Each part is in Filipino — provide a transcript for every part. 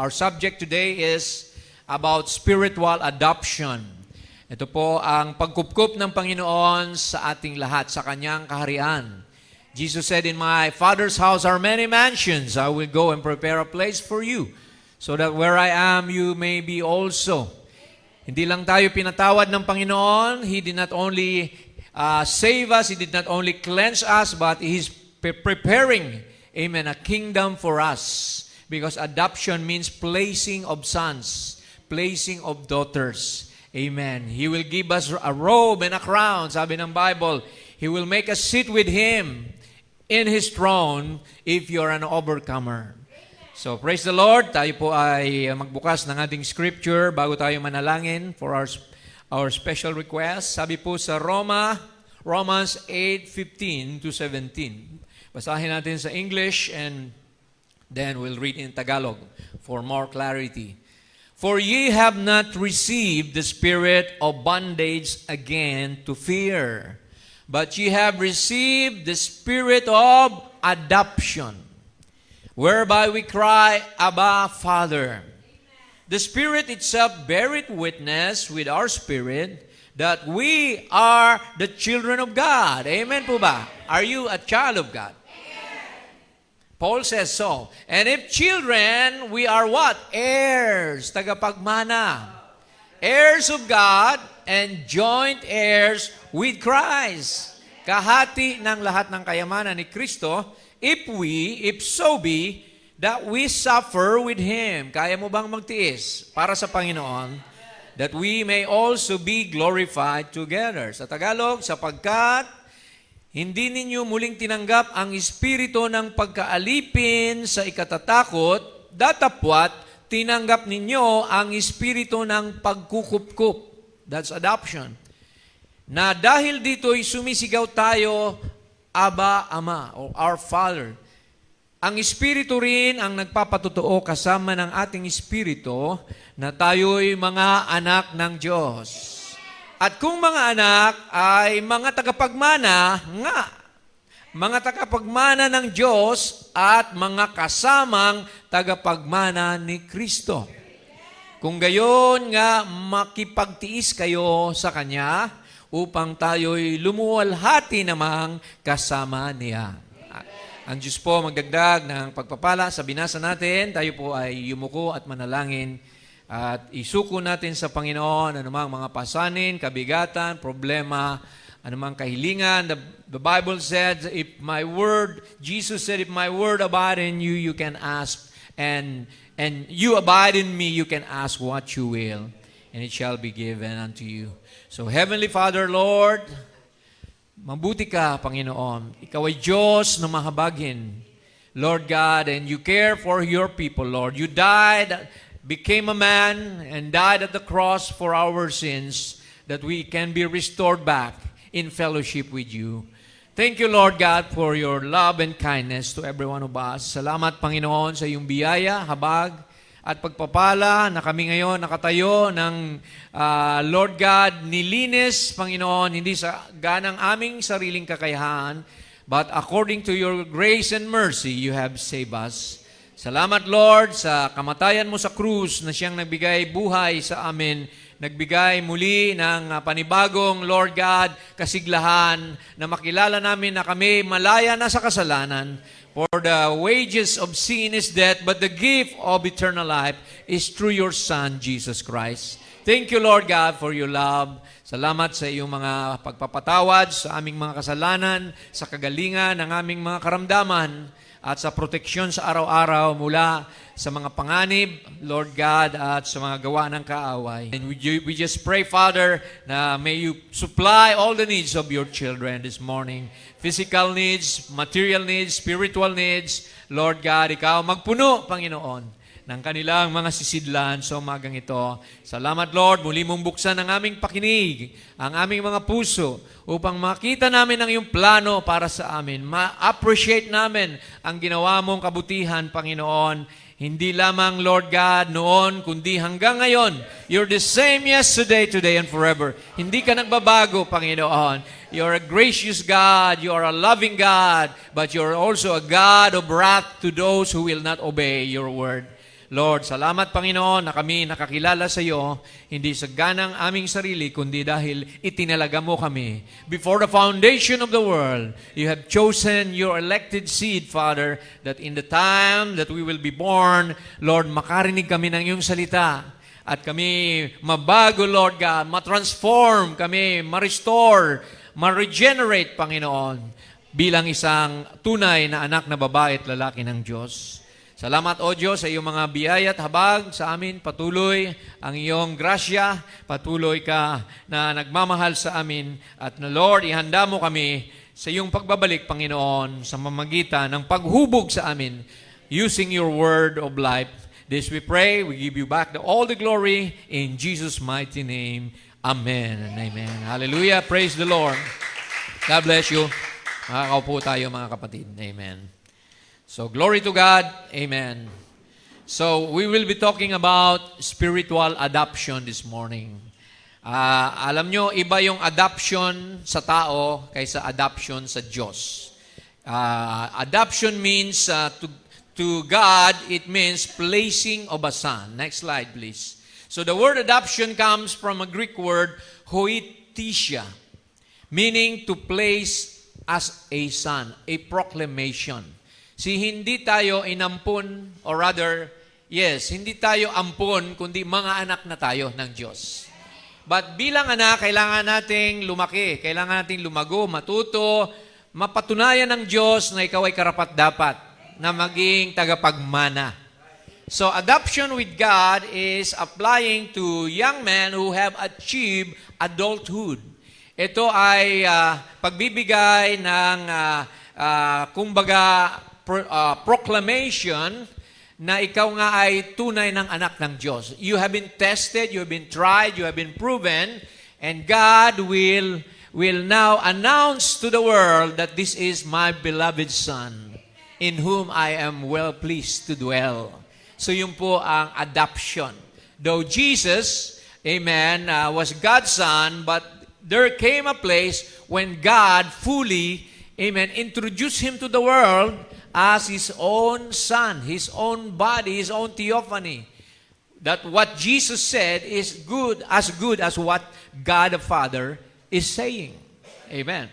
Our subject today is about spiritual adoption. Ito po ang pagkupkup ng Panginoon sa ating lahat, sa Kanyang kaharian. Jesus said, "In my Father's house are many mansions. I will go and prepare a place for you, so that where I am, you may be also." Hindi lang tayo pinatawad ng Panginoon. He did not only save us, He did not only cleanse us, but He's preparing, amen, a kingdom for us. Because adoption means placing of sons, placing of daughters. Amen. He will give us a robe and a crown. Sabi ng Bible, He will make us sit with Him in His throne if you're an overcomer. So, praise the Lord. Tayo po ay magbukas ng ating scripture bago tayo manalangin for our special request. Sabi po sa Romans 8:15 to 17. Basahin natin sa English and then we'll read in Tagalog for more clarity. "For ye have not received the spirit of bondage again to fear, but ye have received the spirit of adoption, whereby we cry, Abba, Father. The Spirit itself beareth witness with our spirit that we are the children of God." Amen po ba? Are you a child of God? Paul says so. "And if children, we are what? Heirs, tagapagmana. Heirs of God and joint heirs with Christ." Kahati ng lahat ng kayamanan ni Kristo, if so be, that we suffer with Him. Kaya mo bang magtiis para sa Panginoon? That we may also be glorified together. Sa Tagalog, sapagkat hindi ninyo muling tinanggap ang espiritu ng pagkaalipin sa ikatatakot, datapwat tinanggap ninyo ang espiritu ng pagkukupkup. That's adoption. Na dahil dito'y sumisigaw tayo, Aba, Ama, or Our Father. Ang espiritu rin ang nagpapatotoo kasama ng ating espiritu na tayo'y mga anak ng Diyos. At kung mga anak ay mga tagapagmana nga, mga tagapagmana ng Diyos at mga kasamang tagapagmana ni Kristo. Kung gayon nga makipagtiis kayo sa Kanya upang tayo'y lumuwalhati namang kasama Niya. Ang Diyos po magdagdag ng pagpapala sa binasa natin. Tayo po ay yumuko at manalangin at isuko natin sa Panginoon anumang mga pasanin, kabigatan, problema, anumang kahilingan. The Bible said, Jesus said, "If my word abide in you, you can ask, and you abide in me, you can ask what you will, and it shall be given unto you." So, Heavenly Father, Lord, mabuti ka, Panginoon. Ikaw ay Diyos na mahabagin, Lord God, and you care for your people, Lord. You died, became a man, and died at the cross for our sins, that we can be restored back in fellowship with you. Thank you, Lord God, for your love and kindness to every one of us. Salamat, Panginoon, sa iyong biyaya, habag, at pagpapala na kami ngayon nakatayo ng Lord God, nilinis, Panginoon, hindi sa ganang aming sariling kakayahan, but according to your grace and mercy, you have saved us. Salamat, Lord, sa kamatayan mo sa krus na siyang nagbigay buhay sa amin, nagbigay muli ng panibagong, Lord God, kasiglahan na makilala namin na kami malaya na sa kasalanan. For the wages of sin is death, but the gift of eternal life is through your Son, Jesus Christ. Thank you, Lord God, for your love. Salamat sa iyong mga pagpapatawad sa aming mga kasalanan, sa kagalingan ng aming mga karamdaman, at sa proteksyon sa araw-araw mula sa mga panganib, Lord God, at sa mga gawa ng kaaway. And we just pray, Father, na may you supply all the needs of your children this morning. Physical needs, material needs, spiritual needs. Lord God, ikaw magpuno, Panginoon, ng kanilang mga sisidlan sa umagang ito. Salamat, Lord, muli mong buksan ang aming pakinig, ang aming mga puso, upang makita namin ang iyong plano para sa amin. Ma-appreciate namin ang ginawa mong kabutihan, Panginoon. Hindi lamang, Lord God, noon, kundi hanggang ngayon. You're the same yesterday, today, and forever. Hindi ka nagbabago, Panginoon. You're a gracious God. You are a loving God. But you're also a God of wrath to those who will not obey your word. Lord, salamat Panginoon na kami nakakilala sa iyo, hindi sa ganang aming sarili, kundi dahil itinalaga mo kami. Before the foundation of the world, you have chosen your elected seed, Father, that in the time that we will be born, Lord, makarinig kami ng iyong salita. At kami mabago, Lord God, matransform kami, ma-restore, ma-regenerate, Panginoon, bilang isang tunay na anak na babae at lalaki ng Diyos. Salamat, O Diyos, sa iyong mga biyaya at habag sa amin. Patuloy ang iyong grasya. Patuloy ka na nagmamahal sa amin. At na, Lord, ihanda mo kami sa iyong pagbabalik, Panginoon, sa mamagitan ng paghubog sa amin using your word of life. This we pray, we give you back all the glory in Jesus' mighty name. Amen and amen. Hallelujah. Praise the Lord. God bless you. Makakaupo tayo mga kapatid. Amen. So, glory to God. Amen. So, we will be talking about spiritual adoption this morning. Alam nyo, iba yung adoption sa tao kaysa adoption sa Diyos. Adoption means to God, it means placing of a son. Next slide, please. So the word adoption comes from a Greek word, hoitisia, meaning to place as a son, a proclamation. Hindi tayo inampun, or rather, hindi tayo ampun, kundi mga anak na tayo ng Diyos. But bilang anak, kailangan nating lumaki, kailangan nating lumago, matuto, mapatunayan ng Diyos na ikaw ay karapat-dapat na maging tagapagmana. So, adoption with God is applying to young men who have achieved adulthood. Ito ay pagbibigay ng, proclamation na ikaw nga ay tunay ng anak ng Diyos. You have been tested, you have been tried, you have been proven, and God will now announce to the world that this is my beloved Son, in whom I am well pleased to dwell. So yun po ang adoption. Though Jesus, amen, was God's Son, but there came a place when God fully, amen, introduced Him to the world as His own Son, His own body, His own theophany. That what Jesus said is good as what God the Father is saying. Amen.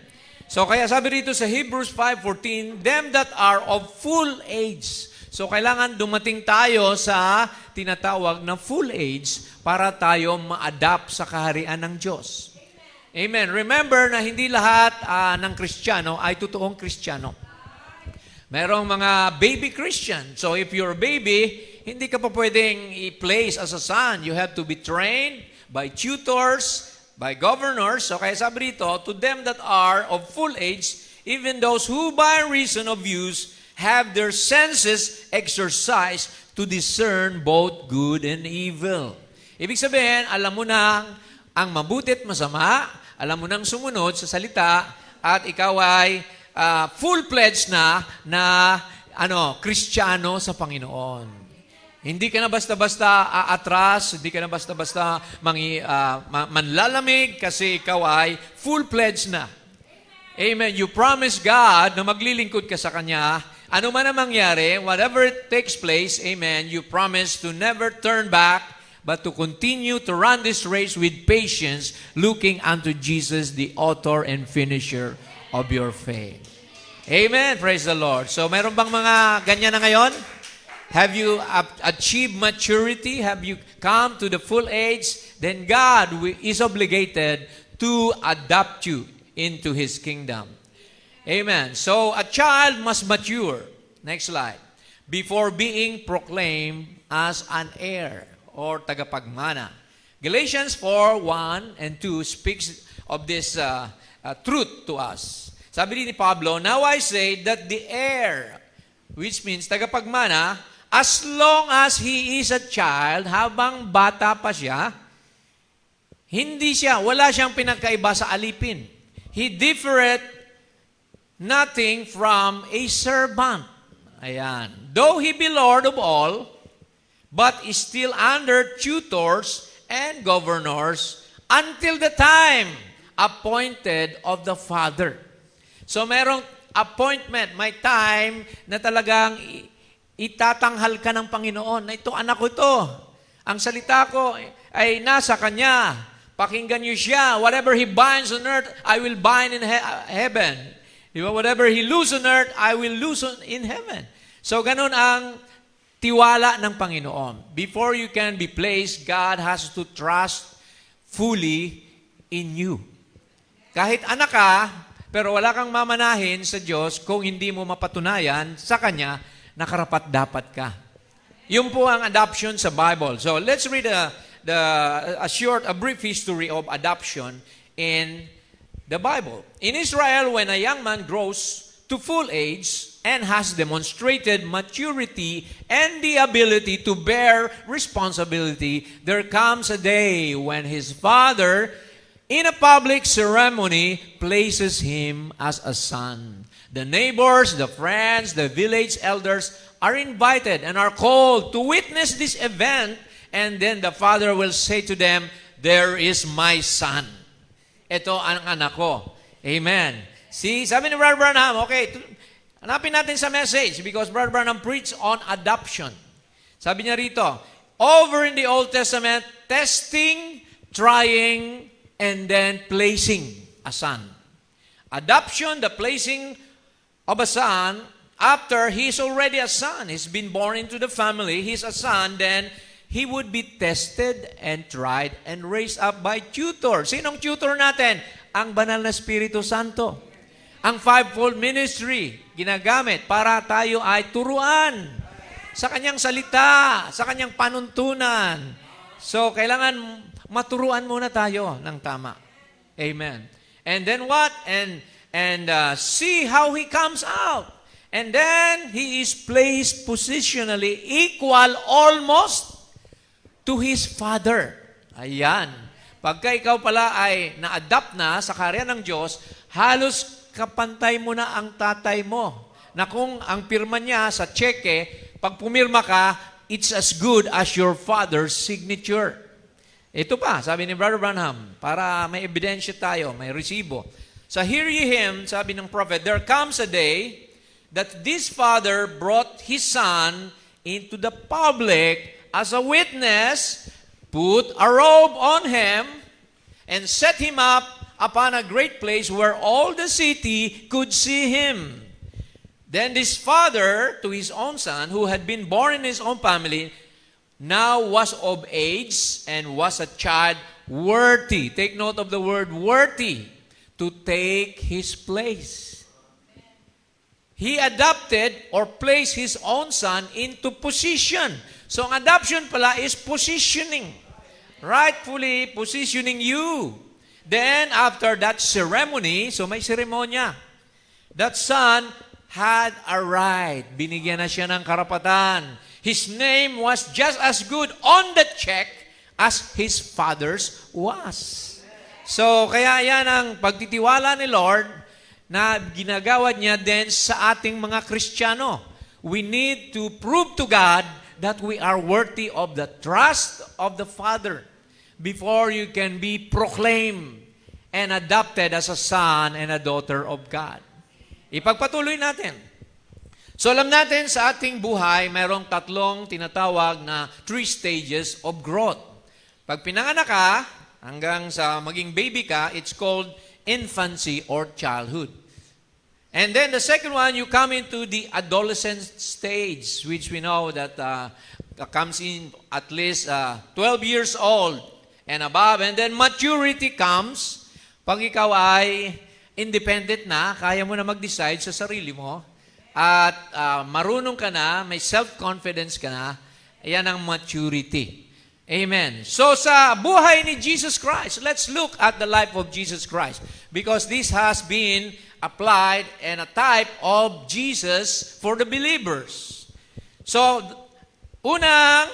So kaya sabi rito sa Hebrews 5:14, them that are of full age. So kailangan dumating tayo sa tinatawag na full age para tayo ma-adapt sa kaharian ng Diyos. Amen. Remember na hindi lahat ng Kristiyano ay totoong Kristiyano. Merong mga baby Christian. So if you're a baby, hindi ka pa pwedeng i-place as a son. You have to be trained by tutors, by governors. So kaya sabi rito, to them that are of full age, even those who by reason of use have their senses exercised to discern both good and evil. Ibig sabihin, alam mo na ang mabuti at masama, alam mo nang sumunod sa salita, at ikaw ay full-pledged na Kristiyano sa Panginoon. Hindi ka na basta-basta aatras, hindi ka na basta-basta manlalamig kasi ikaw ay full-pledged na. Amen. You promise God na maglilingkod ka sa Kanya. Ano man ang mangyari, whatever it takes place, amen, you promise to never turn back, but to continue to run this race with patience, looking unto Jesus, the author and finisher of your faith. Amen. Praise the Lord. So, meron bang mga ganyan na ngayon? Have you achieved maturity? Have you come to the full age? Then God is obligated to adopt you into His kingdom. Amen. So, a child must mature. Next slide. Before being proclaimed as an heir or tagapagmana. Galatians 4:1 and 2 speaks of this truth to us. Sabi ni Pablo, now I say that the heir, which means tagapagmana, as long as he is a child, habang bata pa siya, wala siyang pinagkaiba sa alipin. He differeth nothing from a servant. Ayan. Though he be Lord of all, but is still under tutors and governors until the time appointed of the Father. So merong appointment, may time na talagang itatanghal ka ng Panginoon na ito, anak ko ito. Ang salita ko ay nasa Kanya. Pakinggan niyo siya. Whatever He binds on earth, I will bind in heaven. Diba? Whatever He loose on earth, I will loose in heaven. So, ganun ang tiwala ng Panginoon. Before you can be placed, God has to trust fully in you. Kahit anak ka, pero wala kang mamanahin sa Diyos kung hindi mo mapatunayan sa Kanya na karapat-dapat ka. Yun po ang adoption sa Bible. So, let's read a brief history of adoption in the Bible. In Israel, when a young man grows to full age and has demonstrated maturity and the ability to bear responsibility, there comes a day when his father, in a public ceremony, places him as a son. The neighbors, the friends, the village elders are invited and are called to witness this event, and then the father will say to them, "There is my son." Ito ang anak ko. Amen. See, sabi ni Brother Branham, okay, hanapin natin sa message because Brother Branham preached on adoption. Sabi niya rito, over in the Old Testament, testing, trying, and then placing a son. Adoption, the placing of a son, after he's already a son, he's been born into the family, he's a son, then he would be tested and tried and raised up by tutor. Sinong tutor natin? Ang banal na Espiritu Santo. Ang fivefold ministry, ginagamit para tayo ay turuan sa kanyang salita, sa kanyang panuntunan. So, kailangan maturuan muna tayo ng tama. Amen. And then what? And see how he comes out. And then, he is placed positionally equal almost to his father. Ayan. Pagka ikaw pala ay na-adapt na sa karya ng Diyos, halos kapantay mo na ang tatay mo. Na kung ang pirma niya sa cheque, pag pumirma ka, it's as good as your father's signature. Ito pa, sabi ni Brother Branham, para may ebidensya tayo, may resibo. So hear ye him, sabi ng prophet, there comes a day that this father brought his son into the public as a witness, put a robe on him, and set him up upon a great place where all the city could see him. Then this father, to his own son, who had been born in his own family, now was of age and was a child worthy. Take note of the word worthy, to take his place. He adopted or placed his own son into position. So ang adoption pala is positioning. Rightfully positioning you. Then after that ceremony, so may seremonya, that son had a right. Binigyan na siya ng karapatan. His name was just as good on the check as his father's was. So, kaya yan ang pagtitiwala ni Lord na ginagawad niya din sa ating mga Kristiyano. We need to prove to God that we are worthy of the trust of the Father before you can be proclaimed and adopted as a son and a daughter of God. Ipagpatuloy natin. So alam natin sa ating buhay, mayroong tatlong tinatawag na 3 stages of growth. Pag pinanganak ka, hanggang sa maging baby ka, it's called infancy or childhood. And then the second one, you come into the adolescent stage, which we know that comes in at least 12 years old and above. And then maturity comes pag ikaw ay independent na, kaya mo na mag-decide sa sarili mo, at marunong ka na, may self-confidence ka na, yan ang maturity. Amen. So sa buhay ni Jesus Christ, let's look at the life of Jesus Christ because this has been applied and a type of Jesus for the believers. So, unang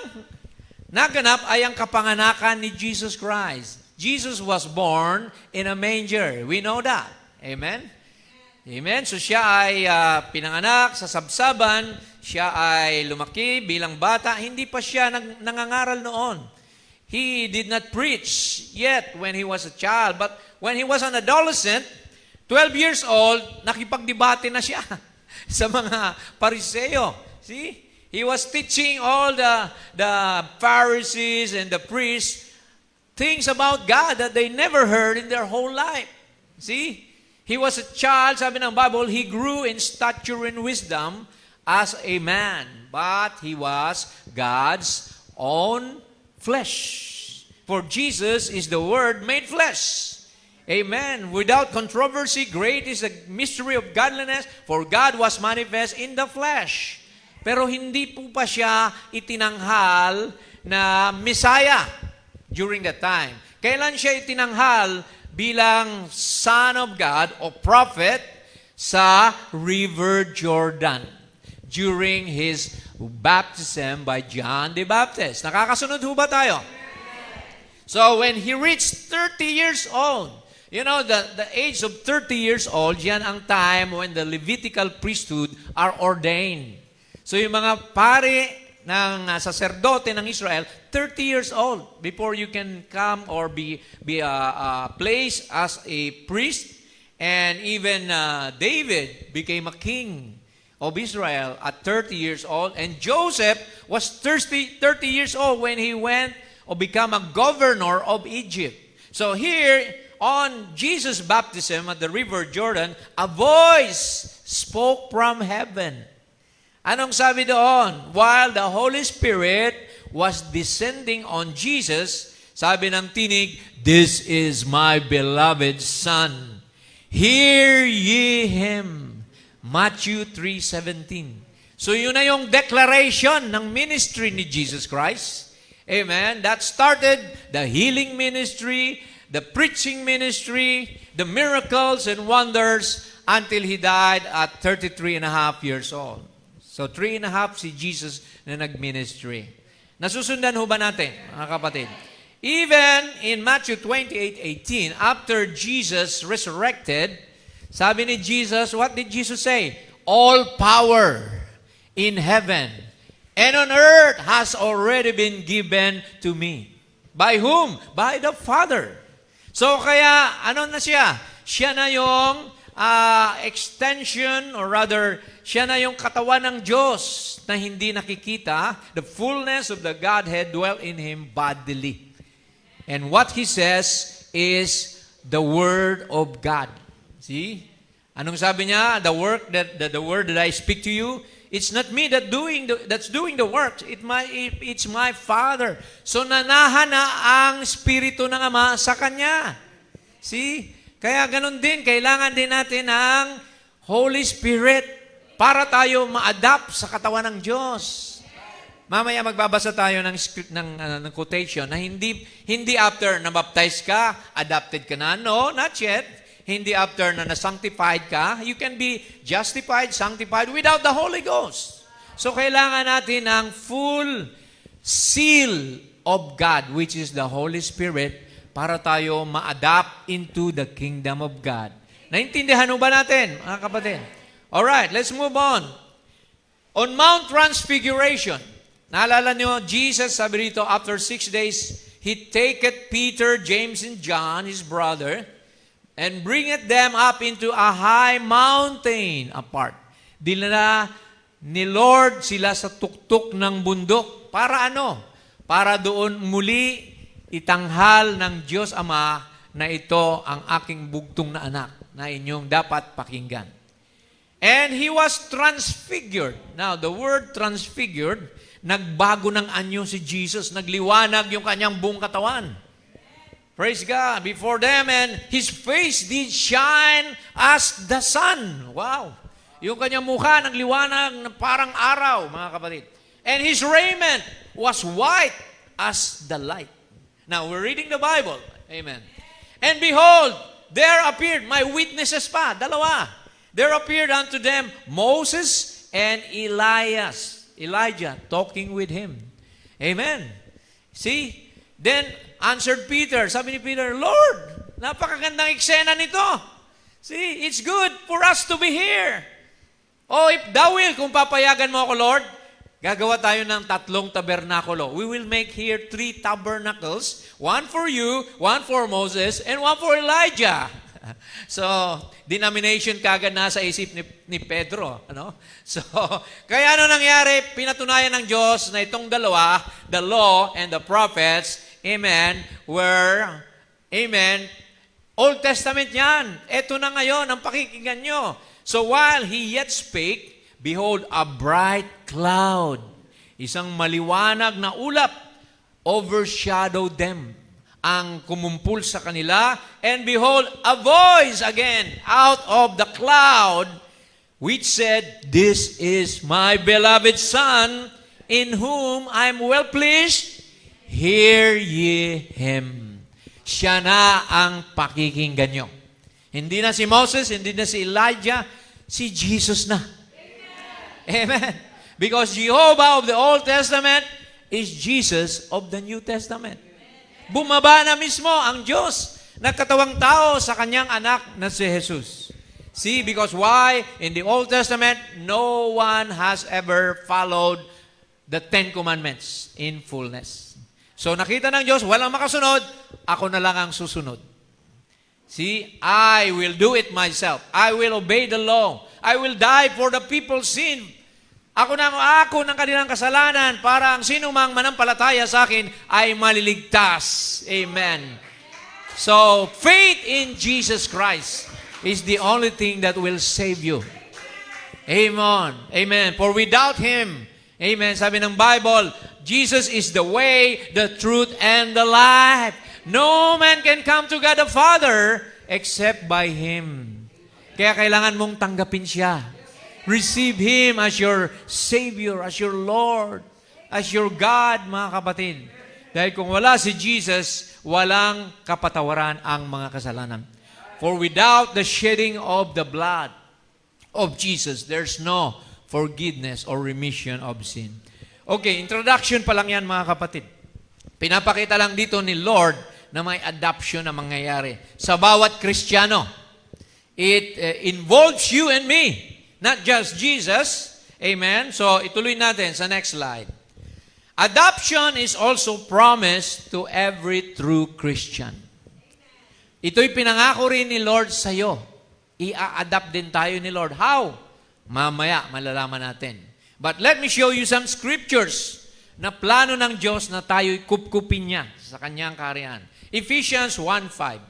naganap ay ang kapanganakan ni Jesus Christ. Jesus was born in a manger. We know that. Amen? Amen? So siya ay pinanganak sa sabsaban, siya ay lumaki bilang bata, hindi pa siya nangangaral noon. He did not preach yet when he was a child, but when he was an adolescent, 12 years old, nakipagdebate na siya sa mga Pariseo. See? He was teaching all the Pharisees and the priests things about God that they never heard in their whole life. See? He was a child, sabi ng Bible, he grew in stature and wisdom as a man. But he was God's own flesh. For Jesus is the Word made flesh. Amen. Without controversy, great is the mystery of godliness, for God was manifest in the flesh. Pero hindi po pa siya itinanghal na Messiah during that time. Kailan siya itinanghal bilang Son of God o prophet? Sa River Jordan during his baptism by John the Baptist. Nakakasunod ho ba tayo? So when he reached 30 years old, you know, the age of 30 years old, yan ang time when the Levitical priesthood are ordained. So yung mga pari ng saserdote ng Israel, 30 years old before you can come or be placed as a priest. And even David became a king of Israel at 30 years old. And Joseph was 30 years old when he went or become a governor of Egypt. So here, on Jesus' baptism at the River Jordan, a voice spoke from heaven. Anong sabi doon? While the Holy Spirit was descending on Jesus, sabi ng tinig, "This is my beloved Son. Hear ye Him." Matthew 3:17. So yun na yung declaration ng ministry ni Jesus Christ. Amen. That started the healing ministry, the preaching ministry, the miracles and wonders until He died at 33 and a half years old. So 3.5 si Jesus na nag-ministry. Nasusundan ho ba natin, mga kapatid? Even in Matthew 28:18, after Jesus resurrected, sabi ni Jesus, what did Jesus say? All power in heaven and on earth has already been given to me. By whom? By the Father. So kaya, ano na siya? Siya na yung extension, or rather, siya na yung katawan ng Diyos na hindi nakikita. The fullness of the Godhead dwell in Him bodily. And what He says is the Word of God. See? Anong sabi niya? The word that I speak to you, it's not me that's doing the work. It's my Father. So nanahan na ang Espiritu ng Ama sa Kanya. See? Kaya ganun din, kailangan din natin ang Holy Spirit para tayo ma-adapt sa katawan ng Diyos. Mamaya magbabasa tayo ng quotation na hindi after na baptized ka, adopted ka na. No, not yet. Hindi after na sanctified ka. You can be justified, sanctified without the Holy Ghost. So kailangan natin ang full seal of God, which is the Holy Spirit, para tayo ma-adapt into the kingdom of God. Naintindihan mo ba natin, mga kapatid? Alright, let's move on. On Mount Transfiguration, naalala niyo, Jesus, sabi rito, after 6 days, He taketh Peter, James, and John, His brother, and bringeth them up into a high mountain apart. Dinala ni Lord sila sa tuktok ng bundok. Para ano? Para doon muli itanghal ng Diyos Ama na ito ang aking bugtong na anak na inyong dapat pakinggan. And He was transfigured. Now, the word transfigured, nagbago ng anyo si Jesus, nagliwanag yung kanyang buong katawan. Praise God. Before them, and His face did shine as the sun. Wow. Yung kanyang mukha nagliwanag na parang araw, mga kapatid. And His raiment was white as the light. Now, we're reading the Bible. Amen. And behold, there appeared, my witnesses pa, dalawa. There appeared unto them Moses and Elijah, talking with Him. Amen. See? Then answered Peter. Sabi ni Peter, Lord, napakagandang eksena nito. See, it's good for us to be here. Oh, if thou will, kung papayagan mo ako, Lord, gagawa tayo ng 3 tabernakulo. We will make here 3 tabernacles. One for you, one for Moses, and one for Elijah. So, denomination kagad nasa isip ni Pedro. Ano? So, kaya ano nangyari? Pinatunayan ng Diyos na itong dalawa, the law and the prophets, amen, were, amen, Old Testament yan. Ito na ngayon ang pakikinggan nyo. So, while he yet spake, behold, a bright cloud, isang maliwanag na ulap, overshadowed them, ang kumumpul sa kanila, and behold, a voice again out of the cloud, which said, This is my beloved Son, in whom I am well pleased, hear ye him. Siya na ang pakikinggan nyo. Hindi na si Moses, hindi na si Elijah, si Jesus na. Amen. Because Jehovah of the Old Testament is Jesus of the New Testament. Bumaba na mismo ang Diyos, nagkatawang tao sa kanyang anak na si Jesus. See, because why? In the Old Testament, no one has ever followed the Ten Commandments in fullness. So nakita ng Diyos, walang makasunod, ako na lang ang susunod. See, I will do it myself. I will obey the law. I will die for the people's sin. Ako ng kanilang kasalanan para ang sino mang manampalataya sa akin ay maliligtas. Amen. So, faith in Jesus Christ is the only thing that will save you. Amen. Amen. For without Him, amen, sabi ng Bible, Jesus is the way, the truth, and the life. No man can come to God the Father except by Him. Kaya kailangan mong tanggapin siya. Receive Him as your Savior, as your Lord, as your God, mga kapatid. Dahil kung wala si Jesus, walang kapatawaran ang mga kasalanan. For without the shedding of the blood of Jesus, there's no forgiveness or remission of sin. Okay, introduction pa lang yan, mga kapatid. Pinapakita lang dito ni Lord na may adoption na mangyayari sa bawat Kristiyano. It involves you and me. Not just Jesus. Amen? So, ituloy natin sa next slide. Adoption is also promised to every true Christian. Ito'y pinangako rin ni Lord sa'yo. I-a-adopt din tayo ni Lord. How? Mamaya, malalaman natin. But let me show you some scriptures na plano ng Diyos na tayo'y kupkupin niya sa kanyang kaharian. Ephesians 1:5.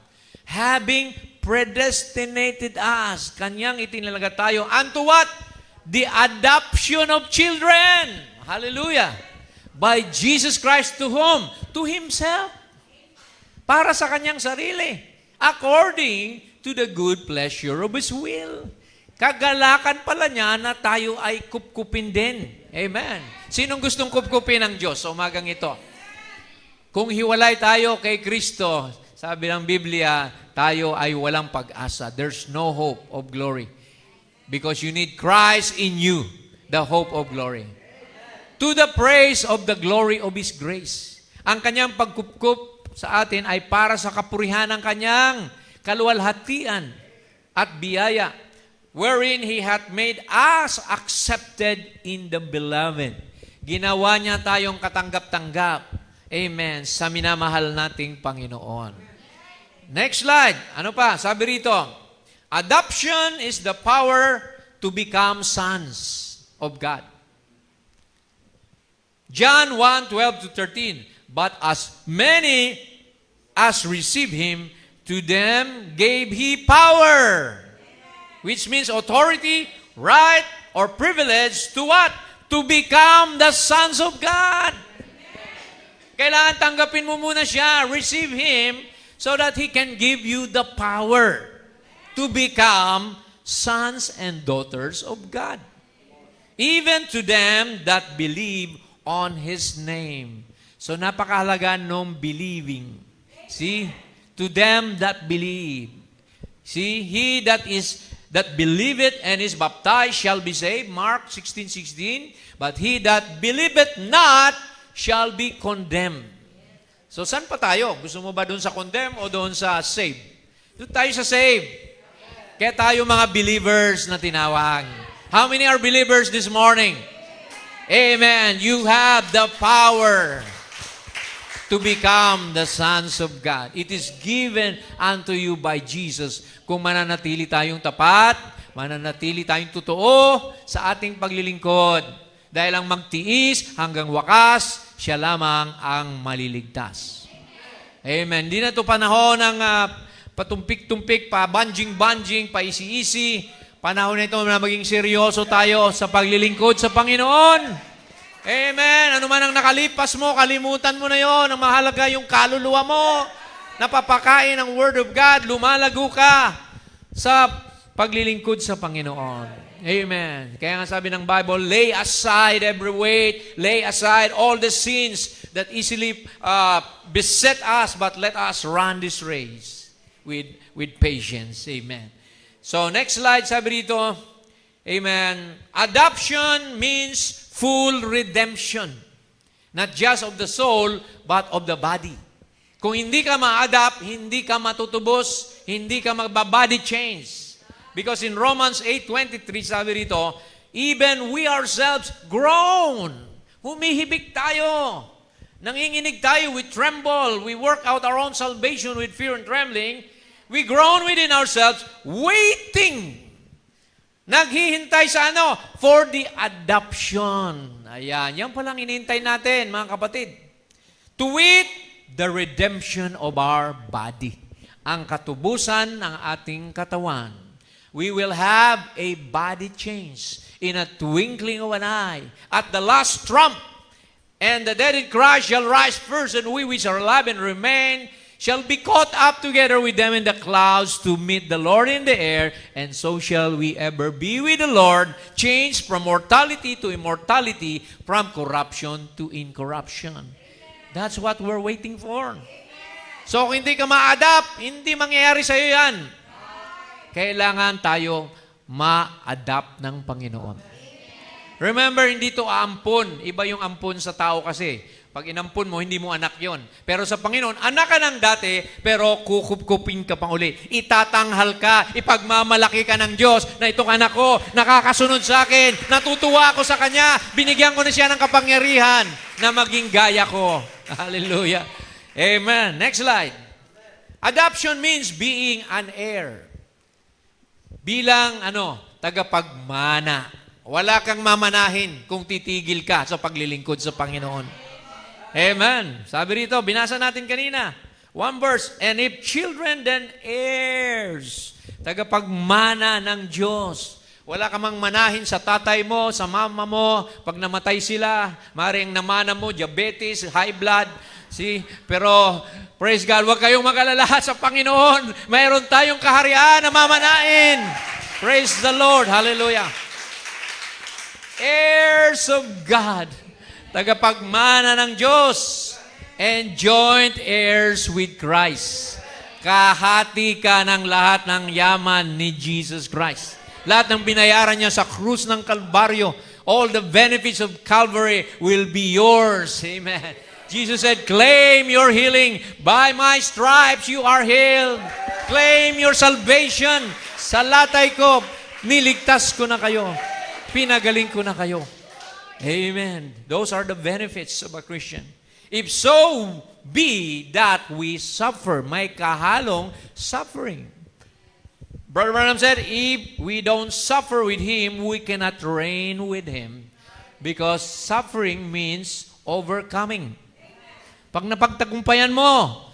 Having predestinated us, kanyang itinalaga tayo, unto what? The adoption of children. Hallelujah. By Jesus Christ to whom? To Himself. Para sa kanyang sarili. According to the good pleasure of His will. Kagalakan pala niya na tayo ay kupkupin din. Amen. Sinong gustong kupkupin ng Diyos sa umagang ito? Kung hiwalay tayo kay Kristo, sabi ng Biblia, tayo ay walang pag-asa. There's no hope of glory. Because you need Christ in you, the hope of glory. To the praise of the glory of His grace. Ang kanyang pagkupkup sa atin ay para sa kapurihan ng kanyang kaluwalhatian at biyaya, wherein He hath made us accepted in the beloved. Ginawa niya tayong katanggap-tanggap. Amen. Sa minamahal nating Panginoon. Next slide. Ano pa? Sabi rito, adoption is the power to become sons of God. John 1:12-13. But as many as receive Him, to them gave He power. Which means authority, right, or privilege to what? To become the sons of God. Kailangan tanggapin mo muna siya. Receive Him so that He can give you the power to become sons and daughters of God. Even to them that believe on His name. So napakahalaga nung believing. See? To them that believe. See? He that believeth and is baptized shall be saved. Mark 16:16. But he that believeth not shall be condemned. So, saan pa tayo? Gusto mo ba doon sa condemn o doon sa save? Doon tayo sa save. Kaya tayo mga believers na tinawag. How many are believers this morning? Amen. You have the power to become the sons of God. It is given unto you by Jesus kung mananatili tayong tapat, mananatili tayong totoo sa ating paglilingkod. Dahil ang magtiis hanggang wakas, siya lamang ang maliligtas. Amen. Di na ito panahon ng patumpik-tumpik, pa-banjing-banjing, pa-isi-isi. Panahon na ito na maging seryoso tayo sa paglilingkod sa Panginoon. Amen. Ano man ang nakalipas mo, kalimutan mo na yon. Ang mahalaga yung kaluluwa mo. Napapakain ng Word of God, lumalago ka sa paglilingkod sa Panginoon. Amen. Kaya nga sabi ng Bible, lay aside every weight, lay aside all the sins that easily beset us, but let us run this race with patience. Amen. So next slide, sabi dito, amen, adoption means full redemption. Not just of the soul, but of the body. Kung hindi ka ma-adapt, hindi ka matutubos, hindi ka magbabody change. Because in Romans 8:23, sabi rito, even we ourselves groan. Humihibik tayo. Nanginginig tayo, we tremble. We work out our own salvation with fear and trembling. We groan within ourselves, waiting. Naghihintay sa ano? For the adoption. Ayan, yan palang inintay natin, mga kapatid. To wit, the redemption of our body. Ang katubusan ng ating katawan. We will have a body change in a twinkling of an eye. At the last trump, and the dead in Christ shall rise first, and we which are alive and remain shall be caught up together with them in the clouds to meet the Lord in the air, and so shall we ever be with the Lord, changed from mortality to immortality, from corruption to incorruption. That's what we're waiting for. So kung hindi ka ma-adapt, hindi mangyayari sa'yo yan. Kailangan tayo ma-adapt ng Panginoon. Remember, hindi to aampon. Iba yung ampon sa tao kasi. Pag inampun mo, hindi mo anak yon. Pero sa Panginoon, anak ka ng dati, pero kukup-kupin ka pang uli. Itatanghal ka, ipagmamalaki ka ng Diyos na itong anak ko, nakakasunod sa akin, natutuwa ako sa Kanya, binigyan ko na siya ng kapangyarihan na maging gaya ko. Hallelujah. Amen. Next slide. Adoption means being an heir. Bilang, tagapagmana. Wala kang mamanahin kung titigil ka sa paglilingkod sa Panginoon. Amen. Sabi rito, binasa natin kanina. One verse, and if children, then heirs. Tagapagmana ng Diyos. Wala ka mang manahin sa tatay mo, sa mama mo, pag namatay sila, maaaring namana mo, diabetes, high blood. Pero, praise God, huwag kayong mag-alala sa Panginoon. Mayroon tayong kaharian na mamanain. Praise the Lord. Hallelujah. Heirs of God. Tagapagmana ng Diyos, and joint heirs with Christ. Kahati ka ng lahat ng yaman ni Jesus Christ. Lahat ng binayaran niya sa krus ng Kalbaryo, all the benefits of Calvary will be yours. Amen. Jesus said, claim your healing. By my stripes you are healed. Claim your salvation. Sa latay ko, niligtas ko na kayo. Pinagaling ko na kayo. Amen. Those are the benefits of a Christian. If so be that we suffer, may kahalong suffering. Brother Branham said, if we don't suffer with Him, we cannot reign with Him. Because suffering means overcoming. Pag napagtagumpayan mo,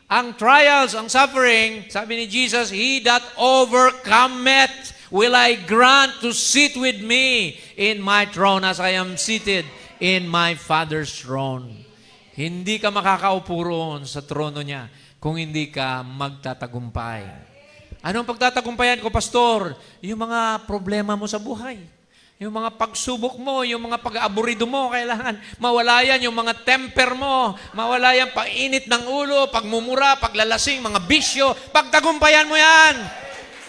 ang trials, ang suffering, sabi ni Jesus, He that overcometh will I grant to sit with me in my throne as I am seated in my Father's throne. Hindi ka makakaupo roon sa trono niya kung hindi ka magtatagumpay. Anong pagtatagumpayan ko, Pastor? Yung mga problema mo sa buhay. Yung mga pagsubok mo, yung mga pag-aaburido mo, kailangan mawala yan. Yung mga temper mo, mawala yan. Pag-init ng ulo, pagmumura, paglalasing, mga bisyo, pagtagumpayan mo yan.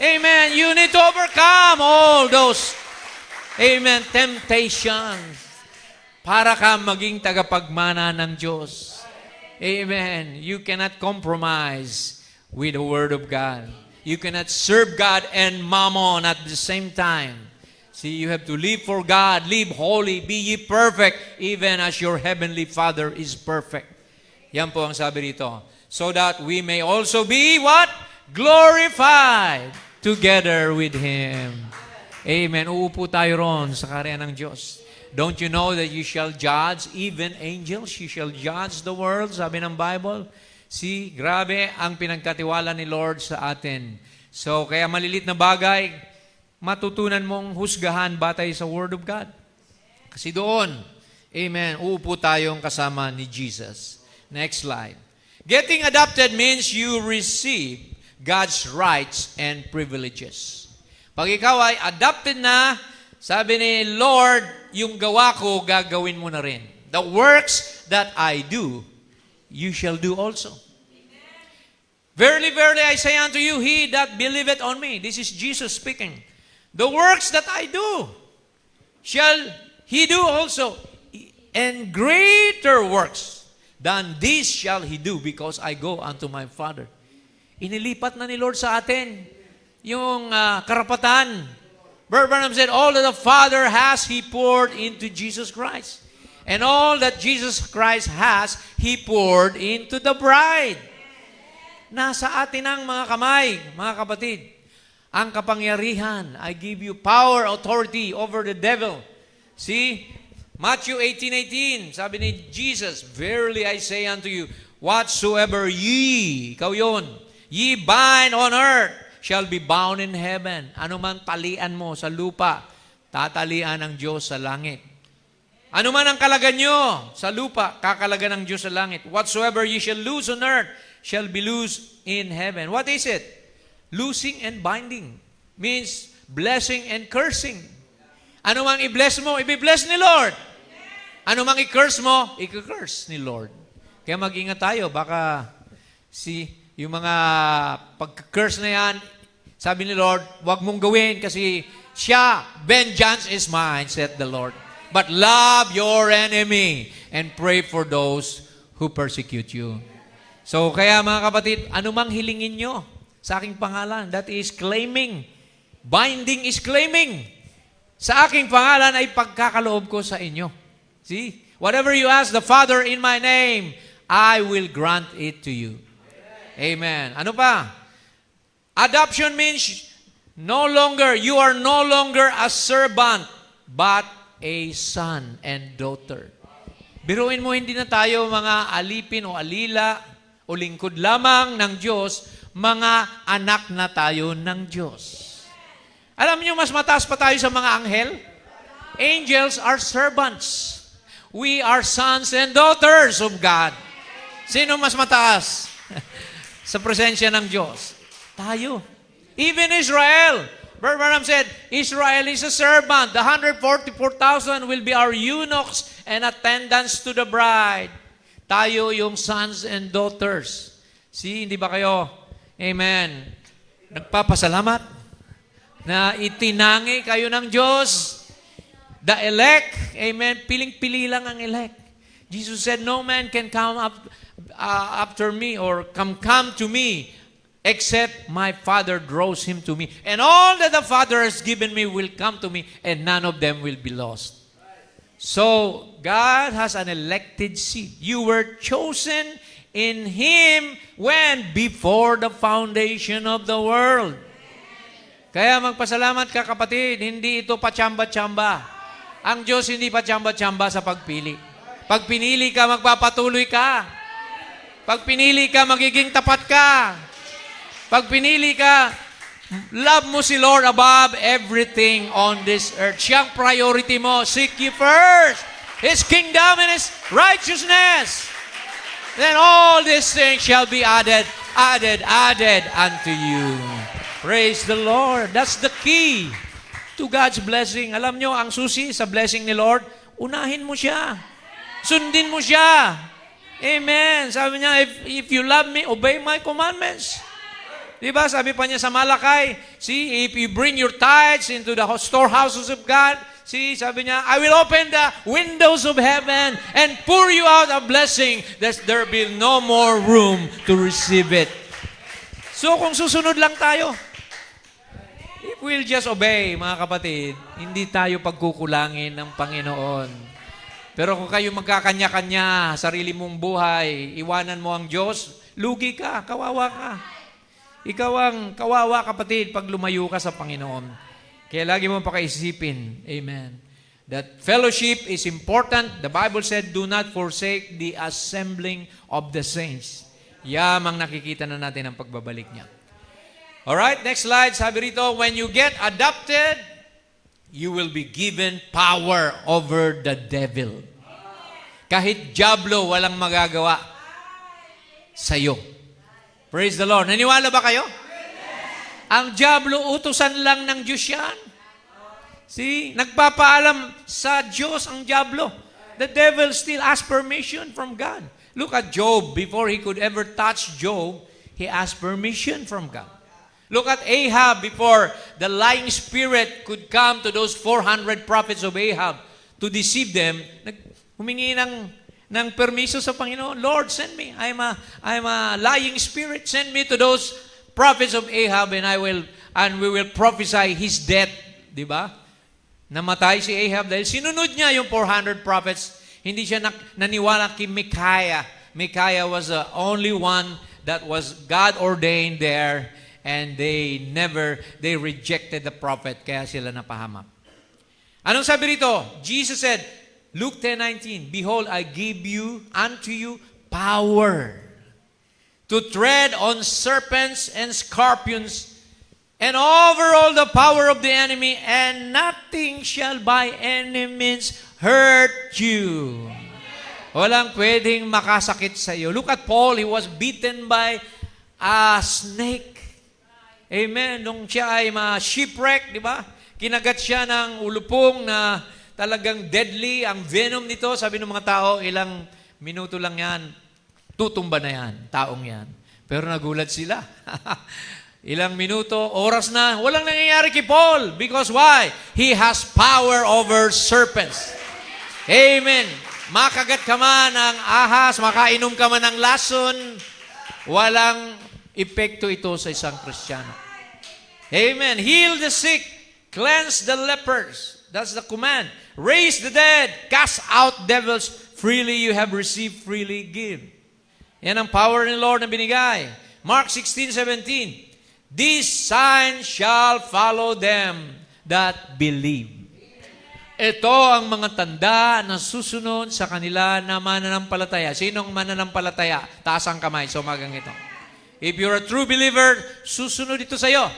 Amen. You need to overcome all those, temptations para ka maging tagapagmana ng Diyos. Amen. You cannot compromise with the Word of God. You cannot serve God and mammon at the same time. See, you have to live for God, live holy, be ye perfect, even as your heavenly Father is perfect. Yan po ang sabi rito. So that we may also be what? Glorified together with Him. Amen. Uupo tayo ron sa karya ng Diyos. Don't you know that you shall judge even angels? You shall judge the world, sabi ng Bible. See, grabe ang pinagkatiwala ni Lord sa atin. So, kaya malilit na bagay, matutunan mong husgahan batay sa Word of God. Kasi doon, amen, uupo tayong kasama ni Jesus. Next slide. Getting adopted means you receive God's rights and privileges. Pag ikaw ay adopted na, sabi ni Lord, yung gawa ko, gagawin mo na rin. The works that I do, you shall do also. Verily, verily, I say unto you, he that believeth on me, this is Jesus speaking, the works that I do, shall he do also, and greater works than these shall he do, because I go unto my Father. Inilipat na ni Lord sa atin yung karapatan. Brother Branham said, all that the Father has, He poured into Jesus Christ. And all that Jesus Christ has, He poured into the bride. Nasa atin ang mga kamay, mga kapatid. Ang kapangyarihan, I give you power, authority over the devil. See, Matthew 18:18, sabi ni Jesus, verily I say unto you, whatsoever ye, ikaw yun, ye bind on earth, shall be bound in heaven. Ano man talian mo sa lupa, tatalian ng Diyos sa langit. Ano man ang kalagan nyo sa lupa, kakalagan ng Diyos sa langit. Whatsoever ye shall loose on earth, shall be loosed in heaven. What is it? Loosing and binding. Means blessing and cursing. Ano mang i-bless mo, i-bless ni Lord. Ano mang i-curse mo, i-curse ni Lord. Kaya mag-ingat tayo, baka yung mga pag-curse na yan, sabi ni Lord, wag mong gawin kasi siya, vengeance is mine, said the Lord. But love your enemy and pray for those who persecute you. So, kaya mga kapatid, anumang hilingin nyo sa aking pangalan, that is claiming. Binding is claiming. Sa aking pangalan ay pagkakaloob ko sa inyo. See? Whatever you ask the Father in my name, I will grant it to you. Amen. Ano pa? Adoption means you are no longer a servant, but a son and daughter. Biruin mo, hindi na tayo mga alipin o alila o lingkod lamang ng Diyos, mga anak na tayo ng Diyos. Alam niyo, mas mataas pa tayo sa mga anghel? Angels are servants. We are sons and daughters of God. Sino mas mataas sa presensya ng Diyos? Tayo. Even Israel. Brother Branham said, Israel is a servant. The 144,000 will be our eunuchs and attendants to the bride. Tayo yung sons and daughters. See, hindi ba kayo? Amen. Nagpapasalamat na itinangi kayo ng Diyos. The elect, amen, piling-pili lang ang elect. Jesus said, no man can come up after me or come to me except my Father draws him to me. And all that the Father has given me will come to me, and none of them will be lost. So, God has an elected seed. You were chosen in Him when? Before the foundation of the world. Kaya magpasalamat ka, kapatid. Hindi ito patsamba-tsamba. Ang Diyos hindi patsamba-tsamba sa pagpili. Pag pinili ka, magpapatuloy ka. Pag pinili ka, magiging tapat ka. Pag pinili ka, love mo si Lord above everything on this earth. Siyang priority mo. Seek ye first His kingdom and His righteousness. Then all these things shall be added unto you. Praise the Lord. That's the key to God's blessing. Alam nyo, ang susi sa blessing ni Lord, unahin mo siya. Sundin mo siya. Amen. Sabi niya, if you love me, obey my commandments. Diba? Sabi pa niya sa Malakay, see, if you bring your tithes into the storehouses of God, see, sabi niya, I will open the windows of heaven and pour you out a blessing that there be no more room to receive it. So, kung susunod lang tayo, we'll just obey, mga kapatid. Hindi tayo pagkukulangin ng Panginoon. Pero kung kayo magkakanya-kanya, sarili mong buhay, iwanan mo ang Diyos, lugi ka, kawawa ka. Ikaw ang kawawa, kapatid, pag lumayo ka sa Panginoon. Kaya lagi mo pakaisipin, amen, that fellowship is important. The Bible said, do not forsake the assembling of the saints. Yamang nakikita na natin ang pagbabalik niya. Alright, next slide. Sabi rito, when you get adopted, you will be given power over the devil. Kahit diablo, walang magagawa sa'yo. Praise the Lord. Naniwala ba kayo? Ang diablo, utusan lang ng Diyos yan. See, nagpapaalam sa Diyos ang diablo. The devil still asks permission from God. Look at Job. Before he could ever touch Job, he asked permission from God. Look at Ahab before the lying spirit could come to those 400 prophets of Ahab to deceive them. Humingi ng permiso sa Panginoon. Lord, send me. I'm a lying spirit. Send me to those prophets of Ahab and we will prophesy his death. Di ba? Namatay si Ahab dahil sinunod niya yung 400 prophets. Hindi siya naniwala kay Micaiah. Micaiah was the only one that was God ordained there. And they rejected the prophet, kaya sila napahamak. Anong sabi rito? Jesus said, Luke 10:19, behold, I give unto you power to tread on serpents and scorpions and over all the power of the enemy, and nothing shall by any means hurt you. Walang pwedeng makasakit sa iyo. Look at Paul, he was beaten by a snake. Amen. Nung siya ay ma-shipwreck, di ba? Kinagat siya ng ulupong na talagang deadly. Ang venom nito, sabi ng mga tao, ilang minuto lang yan, tutumba na yan, taong yan. Pero nagulat sila. Ilang minuto, oras na, walang nangyayari kay Paul. Because why? He has power over serpents. Amen. Makagat ka man ng ahas, makainom ka man ng lason, walang epekto ito sa isang Kristiyano. Amen. Heal the sick, cleanse the lepers. That's the command. Raise the dead, cast out devils. Freely you have received, freely give. Yan ang power ng Lord na binigay. Mark 16:17. These signs shall follow them that believe. Ito ang mga tanda na susunod sa kanila na mananampalataya. Sinong mananampalataya? Taas ang kamay sa umagang ito. If you're a true believer, susunod ito sa iyo.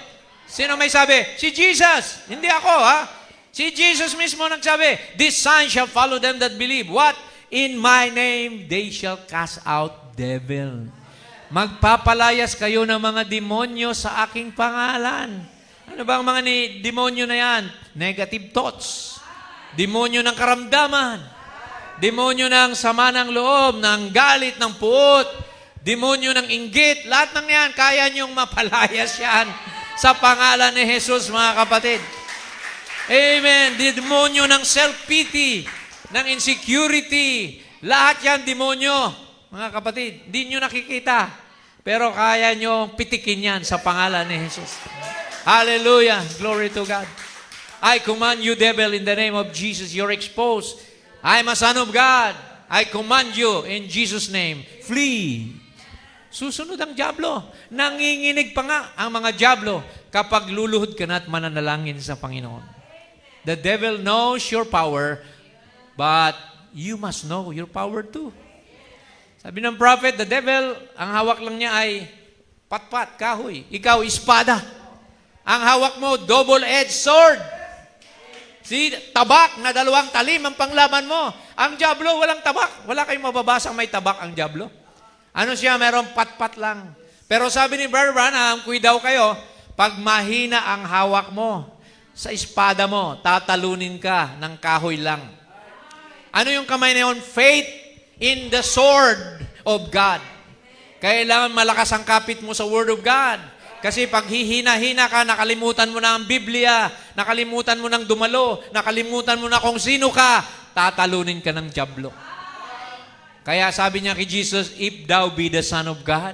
Sino may sabi? Si Jesus. Hindi ako, ha? Si Jesus mismo nagsabi, these signs shall follow them that believe. What? In my name, they shall cast out devil. Magpapalayas kayo ng mga demonyo sa aking pangalan. Ano ba ang mga demonyo na yan? Negative thoughts. Demonyo ng karamdaman. Demonyo ng sama ng loob, ng galit, ng puot. Demonyo ng inggit. Lahat ng yan, kaya niyong mapalayas yan sa pangalan ni Jesus, mga kapatid. Amen. Demonyo ng self-pity, ng insecurity. Lahat yan, demonyo. Mga kapatid, hindi nyo nakikita. Pero kaya nyo pitikin yan sa pangalan ni Jesus. Hallelujah. Glory to God. I command you, devil, in the name of Jesus. You're exposed. I'm a son of God. I command you in Jesus' name. Flee. Susunod ang diablo. Nanginginig pa nga ang mga diablo kapag luluhod ka na at mananalangin sa Panginoon. The devil knows your power, but you must know your power too. Sabi ng prophet, the devil, ang hawak lang niya ay patpat, kahoy. Ikaw, espada. Ang hawak mo, double-edged sword. Si tabak na 2 talim ang panglaban mo. Ang diablo, walang tabak. Wala kayong mababasang may tabak ang diablo. Ano siya? Merong pat-pat lang. Pero sabi ni Brother Branham, daw kayo, pag mahina ang hawak mo, sa espada mo, tatalunin ka ng kahoy lang. Ano yung kamay na yun? Faith in the sword of God. Kailangan malakas ang kapit mo sa Word of God. Kasi pag hihina-hina ka, nakalimutan mo na ang Biblia, nakalimutan mo ng dumalo, nakalimutan mo na kung sino ka, tatalunin ka ng diablo. Kaya sabi niya kay Jesus, if thou be the Son of God,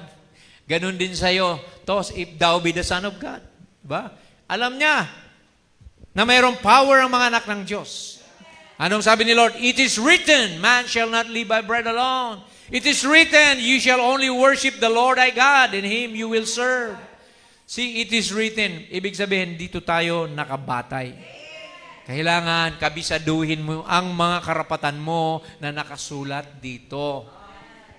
ganun din sa'yo, Tos, if thou be the Son of God. Diba? Alam niya na mayroong power ang mga anak ng Diyos. Anong sabi ni Lord? It is written, man shall not live by bread alone. It is written, you shall only worship the Lord thy God, and Him you will serve. See, it is written. Ibig sabihin, dito tayo nakabatay. Kailangan kabisaduhin mo ang mga karapatan mo na nakasulat dito.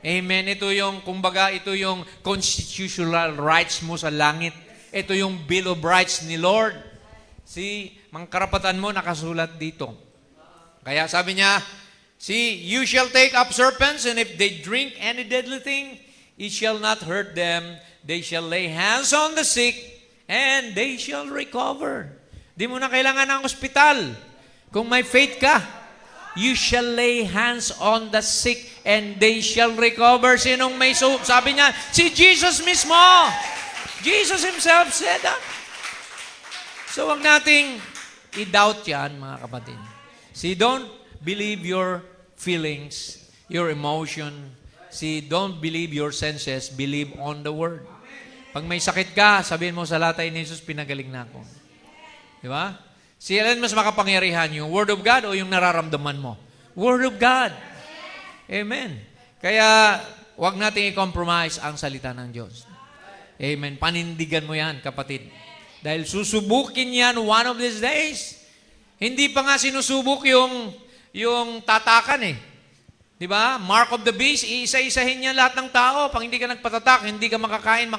Amen. Ito yung, kumbaga, ito yung constitutional rights mo sa langit. Ito yung Bill of Rights ni Lord. See, mga karapatan mo nakasulat dito. Kaya sabi niya, see, you shall take up serpents, and if they drink any deadly thing, it shall not hurt them. They shall lay hands on the sick, and they shall recover. Di mo na kailangan ng ospital. Kung may faith ka, you shall lay hands on the sick, and they shall recover. Sinong may sabi niya? Si Jesus mismo. Jesus Himself said that. So, wag nating i-doubt yan, mga kapatid. See, don't believe your feelings, your emotion. See, don't believe your senses. Believe on the Word. Pag may sakit ka, sabihin mo sa latay ni Jesus, pinagaling na ako. Di ba? See, alin mas makapangyarihan, yung Word of God o yung nararamdaman mo? Word of God. Amen. Kaya, wag nating i-compromise ang salita ng Diyos. Amen. Panindigan mo yan, kapatid. Dahil susubukin yan one of these days. Hindi pa nga sinusubok yung tatakan eh. Di ba? Mark of the beast, iisa-isahin niya lahat ng tao. Pag hindi ka nagpatatak, hindi ka makakain,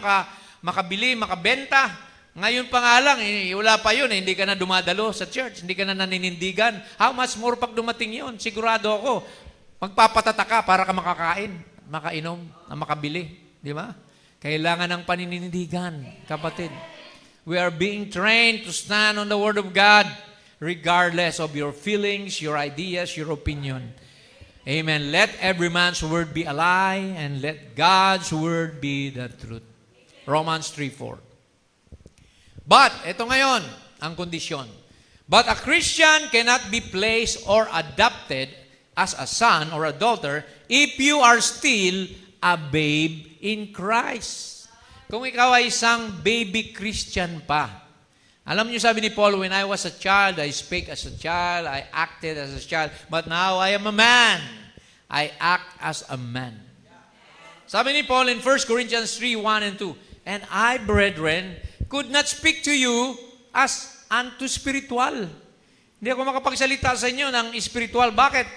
makabili, makabenta. Ngayon pa nga lang, wala pa yun, hindi ka na dumadalo sa church, hindi ka na naninindigan. How much more pag dumating yun? Sigurado ako, magpapatatak ka para ka makakain, makainom, makabili. Di ba? Kailangan ng paninindigan, kapatid. We are being trained to stand on the Word of God regardless of your feelings, your ideas, your opinion. Amen. Let every man's word be a lie, and let God's word be the truth. Romans 3:4. But, ito ngayon, ang kondisyon. But a Christian cannot be placed or adopted as a son or a daughter if you are still a babe in Christ. Kung ikaw ay isang baby Christian pa. Alam niyo, sabi ni Paul, when I was a child, I spake as a child, I acted as a child, but now I am a man. I act as a man. Sabi ni Paul in 1 Corinthians 3:1 and 2, and I, brethren, could not speak to you as unto spiritual. Hindi ako makapagsalita sa inyo ng spiritual. Bakit?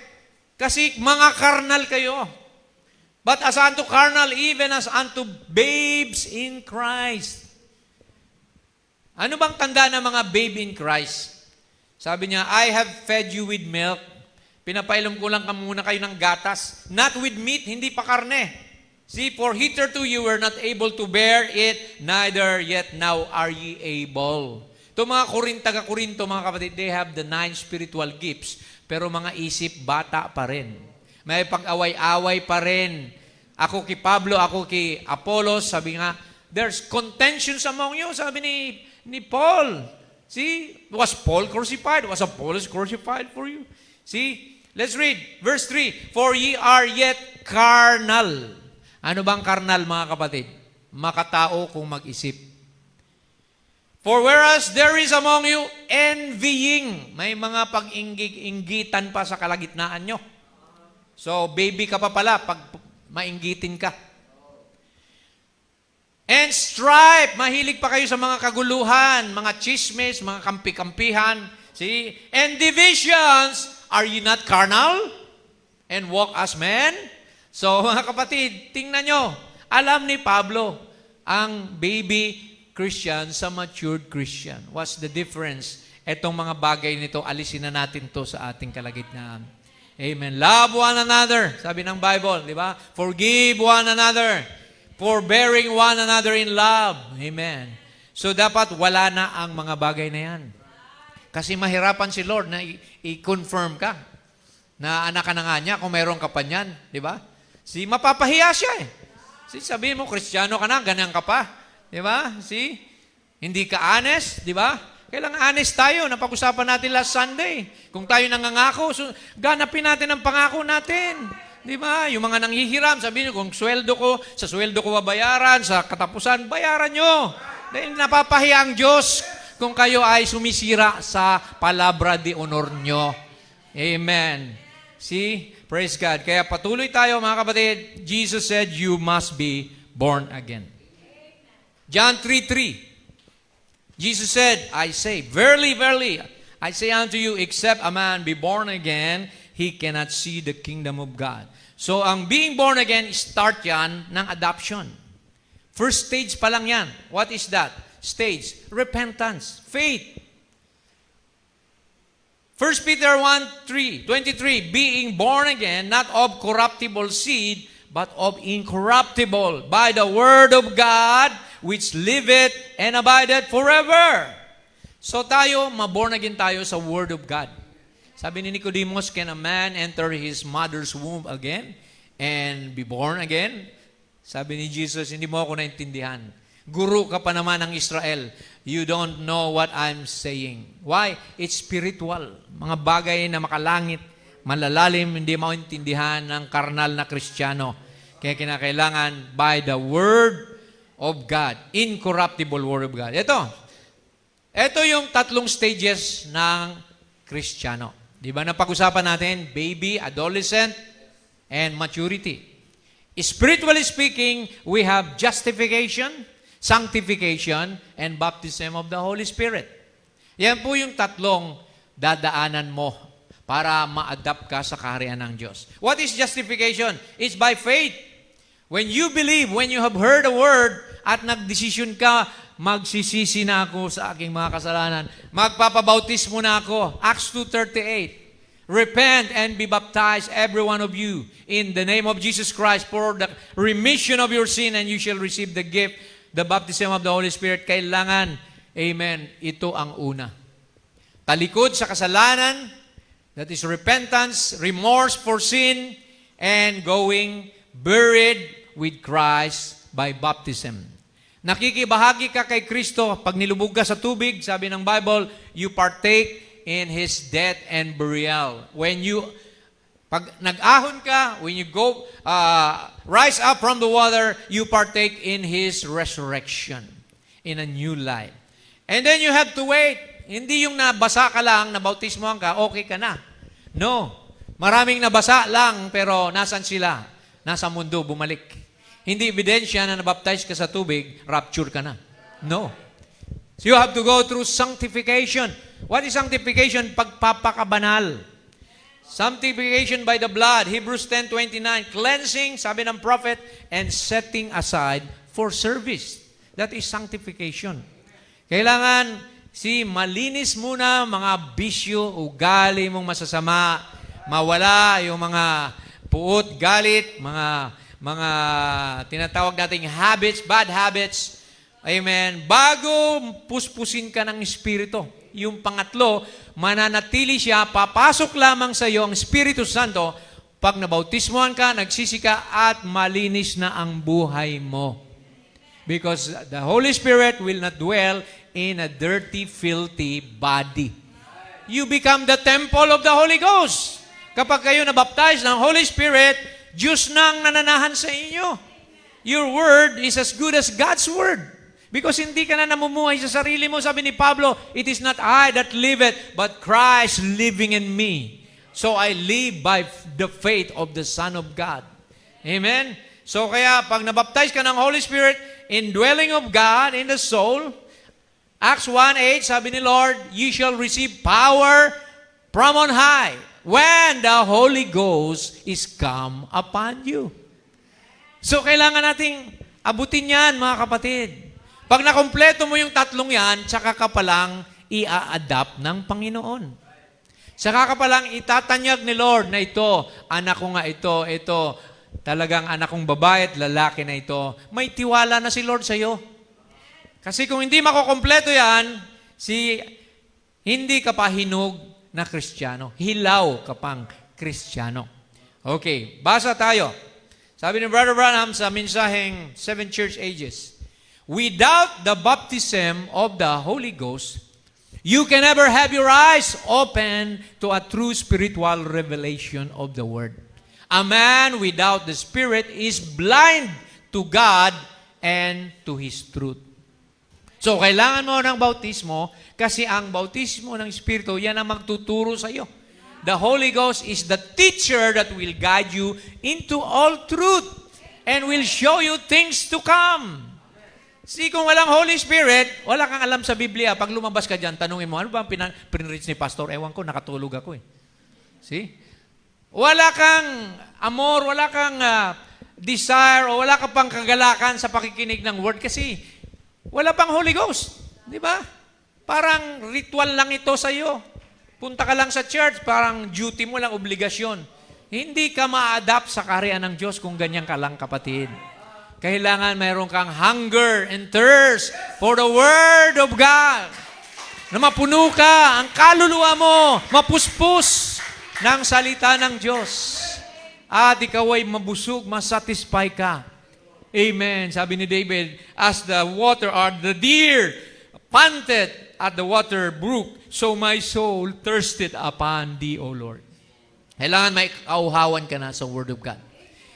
Kasi mga karnal kayo. But as unto carnal, even as unto babes in Christ. Ano bang tanda ng mga babe in Christ? Sabi niya, I have fed you with milk. Pinapainom ko lang muna kayo ng gatas. Not with meat, hindi pa karne. See, for hitherto you were not able to bear it, neither yet now are ye able. Ito mga taga-Korinto, mga kapatid, they have the 9 spiritual gifts, pero mga isip, bata pa rin. May pag-away-away pa rin. Ako kay Pablo, ako kay Apollos, sabi nga, there's contentions among you, sabi ni Paul. See, was Paul crucified? Was Apollos crucified for you? See, let's read, verse 3, for ye are yet carnal. Ano bang carnal, mga kapatid? Makatao kung mag-isip. For whereas there is among you envying, may mga pag-inggitan pa sa kalagitnaan nyo. So, baby ka pa pala pag mainggitin ka. And strife, mahilig pa kayo sa mga kaguluhan, mga chismis, mga kampi-kampihan. See? And divisions, are you not carnal? And walk as men? So, mga kapatid, tingnan nyo. Alam ni Pablo, ang baby Christian sa matured Christian. What's the difference? Etong mga bagay nito, alisin na natin to sa ating kalagitnaan. Amen. Love one another. Sabi ng Bible, di ba? Forgive one another. Forbearing one another in love. Amen. So, dapat wala na ang mga bagay na yan. Kasi mahirapan si Lord na i-confirm ka na anak ka na nga niya kung mayroon ka pa niyan. Di ba? Si mapapahiya siya eh. Si sabihin mo, Kristiyano ka na, ganyan ka pa. Di ba? Si hindi ka honest. Di ba? Kailangan honest tayo. Napag-usapan natin last Sunday. Kung tayo nangangako, ganapin natin ang pangako natin. Di ba? Yung mga nanghihiram, sabihin nyo, kung sa sweldo ko babayaran, sa katapusan, bayaran nyo. Dahil napapahiya ang Diyos kung kayo ay sumisira sa palabra de honor nyo. Amen. See? Praise God. Kaya patuloy tayo mga kapatid. Jesus said, you must be born again. John 3:3. Jesus said, I say, verily, verily, I say unto you, except a man be born again, he cannot see the kingdom of God. So, ang being born again, start yan ng adoption. First stage pa lang yan. What is that stage? Repentance. Faith. 1 Peter 1:23, being born again, not of corruptible seed, but of incorruptible, by the word of God, which liveth and abideth forever. So tayo, maborn again tayo sa word of God. Sabi ni Nicodemus, can a man enter his mother's womb again and be born again? Sabi ni Jesus, hindi mo ako naintindihan. Guru ka pa naman ng Israel. You don't know what I'm saying. Why? It's spiritual. Mga bagay na makalangit, malalalim, hindi maintindihan ng karnal na Kristiyano. Kaya kinakailangan by the Word of God. Incorruptible Word of God. Ito yung tatlong stages ng Kristiyano. Di ba napag-usapan natin? Baby, adolescent, and maturity. Spiritually speaking, we have justification, sanctification, and baptism of the Holy Spirit. Yan po yung tatlong dadaanan mo para ma-adapt ka sa kaharian ng Diyos. What is justification? It's by faith. When you believe, when you have heard a word, at nagdesisyon ka, magsisisi na ako sa aking mga kasalanan. Magpapabautismo na ako. Acts 2:38. Repent and be baptized, every one of you, in the name of Jesus Christ for the remission of your sin, and you shall receive the gift, the baptism of the Holy Spirit. Kailangan, amen, ito ang una. Talikod sa kasalanan, that is repentance, remorse for sin, and going buried with Christ by baptism. Nakikibahagi ka kay Kristo pag nilubog ka sa tubig, sabi ng Bible, you partake in His death and burial. Pag nag-ahon ka, when you go, rise up from the water, you partake in His resurrection, in a new life. And then you have to wait. Hindi yung nabasa ka lang, nabautismohan ka, okay ka na. No. Maraming nabasa lang, pero nasan sila? Nasa mundo, bumalik. Hindi ebidensya na nabaptize ka sa tubig, rapture ka na. No. So you have to go through sanctification. What is sanctification? Pagpapakabanal. Sanctification by the blood. Hebrews 10:29. Cleansing, sabi ng prophet, and setting aside for service. That is sanctification. Kailangan malinis muna mga bisyo, ugali mong masasama, mawala yung mga puot, galit, mga tinatawag nating habits, bad habits. Amen. Bago puspusin ka ng Espiritu. Yung pangatlo, mananatili siya, papasok lamang sa iyo ang Espiritu Santo pag nabautismohan ka, nagsisi ka, at malinis na ang buhay mo. Because the Holy Spirit will not dwell in a dirty, filthy body. You become the temple of the Holy Ghost. Kapag kayo nabaptize ng Holy Spirit, Diyos nang nananahan sa inyo. Your word is as good as God's word. Because hindi ka na namumuhay sa sarili mo. Sabi ni Pablo, it is not I that liveth, but Christ living in me. So I live by the faith of the Son of God. Amen? So kaya pag nabaptize ka ng Holy Spirit, indwelling of God in the soul, Acts 1:8, sabi ni Lord, you shall receive power from on high when the Holy Ghost is come upon you. So kailangan nating abutin yan, mga kapatid. Pag nakompleto mo yung tatlong yan, tsaka ka palang i-a-adapt ng Panginoon. Tsaka ka palang itatanyag ni Lord na ito, anak ko nga ito, talagang anak kong babae at lalaki na ito. May tiwala na si Lord sa iyo. Kasi kung hindi makokompleto yan, hindi ka pa hinog na Kristiyano. Hilaw ka pang Kristiyano. Okay, basa tayo. Sabi ni Brother Branham sa mensaheng 7 Church Ages, without the baptism of the Holy Ghost, you can never have your eyes open to a true spiritual revelation of the Word. A man without the Spirit is blind to God and to His truth. So, kailangan mo ng bautismo kasi ang bautismo ng Espiritu, yan ang magtuturo sa iyo. The Holy Ghost is the teacher that will guide you into all truth and will show you things to come. See, kung walang Holy Spirit, wala kang alam sa Biblia. Pag lumabas ka dyan, tanungin mo, ano ba ang pinreach ni Pastor? Ewan ko, nakatulog ako eh. See? Wala kang amor, wala kang desire, o wala ka pang kagalakan sa pakikinig ng word kasi wala pang Holy Ghost. Di ba? Parang ritual lang ito sa iyo. Punta ka lang sa church, parang duty mo lang, obligasyon. Hindi ka ma-adapt sa kaharian ng Diyos kung ganyan ka lang, kapatid. Kailangan mayroon kang hunger and thirst for the Word of God. Na mapuno ka, ang kaluluwa mo, mapuspos ng salita ng Diyos. At ikaw ay mabusog, masatisfy ka. Amen. Sabi ni David, as the water or the deer panted at the water brook, so my soul thirsted upon thee, O Lord. Kailangan may kauhawan ka na sa Word of God.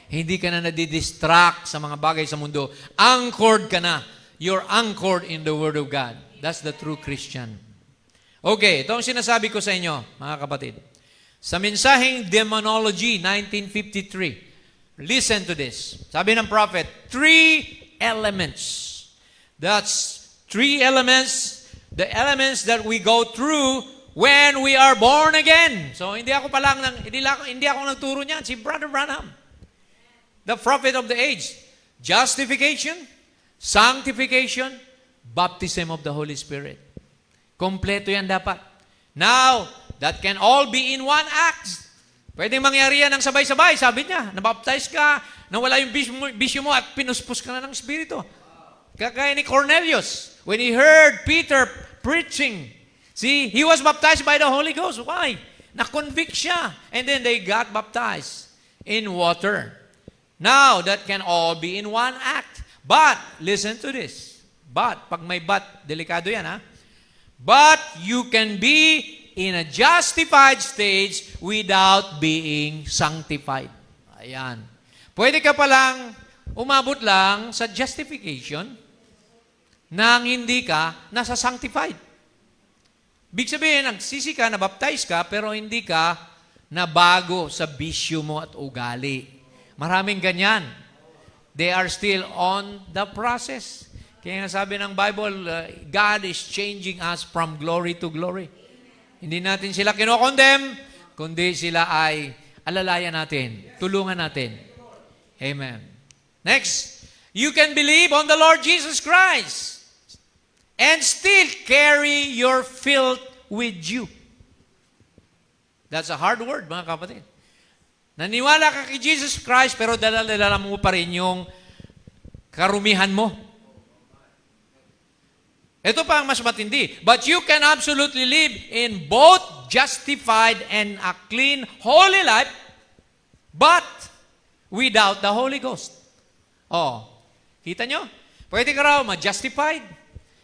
Hindi ka na nadidistract sa mga bagay sa mundo. Anchored ka na. You're anchored in the Word of God. That's the true Christian. Okay, ito ang sinasabi ko sa inyo, mga kapatid. Sa mensaheng Demonology, 1953, listen to this. Sabi ng prophet, 3 elements. That's 3 elements, the elements that we go through when we are born again. So, hindi ako nagturo niyan. Si Brother Branham, the prophet of the age. Justification, sanctification, baptism of the Holy Spirit. Kompleto yan dapat. Now, that can all be in one act. Pwedeng mangyari yan ng sabay-sabay. Sabi niya, nabaptize ka, nawala yung bisyo mo at pinuspos ka na ng Espiritu. Kagaya ni Cornelius, when he heard Peter preaching, see, he was baptized by the Holy Ghost. Why? Na-convict siya. And then they got baptized in water. Now, that can all be in one act. But, listen to this. But, pag may but, delikado yan ha. But, you can be in a justified stage without being sanctified. Ayan. Pwede ka palang umabot lang sa justification nang hindi ka nasa sanctified. Big sabihin, nagsisi ka, nabaptize ka, pero hindi ka nabago sa bisyo mo at ugali. Maraming ganyan. They are still on the process. Kaya nga sabi ng Bible, God is changing us from glory to glory. Hindi natin sila kinokondem, kundi sila ay alalayan natin, tulungan natin. Amen. Next, you can believe on the Lord Jesus Christ and still carry your filth with you. That's a hard word, mga kapatid. Naniwala ka kay Jesus Christ, pero dala-dala mo pa rin yung karumihan mo. Ito pa ang mas matindi. But you can absolutely live in both justified and a clean, holy life, but without the Holy Ghost. Oh, kita nyo? Pwede ka raw ma-justified.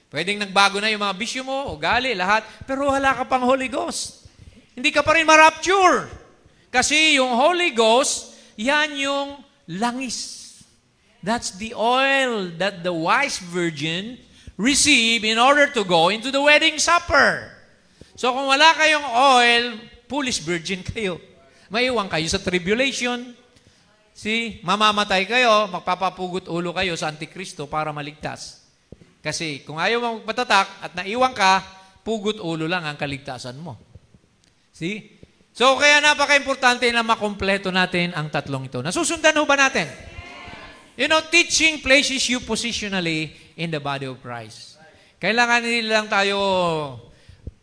Pwedeng nagbago na yung mga bisyo mo, ugali, lahat, pero wala ka pang Holy Ghost. Hindi ka pa rin ma-rapture. Kasi yung Holy Ghost, yan yung langis. That's the oil that the wise virgin receive in order to go into the wedding supper. So kung wala kayong oil, foolish virgin kayo. Maiwan kayo sa tribulation. See, mamamatay kayo, magpapapugot ulo kayo sa Antikristo para maligtas. Kasi kung ayaw mo magpatatak at naiwan ka, pugot ulo lang ang kaligtasan mo. See? So kaya napaka-importante na makompleto natin ang tatlong ito. Nasusundan ho ba natin? You know, teaching places you positionally in the body of Christ. Kailangan hindi lang tayo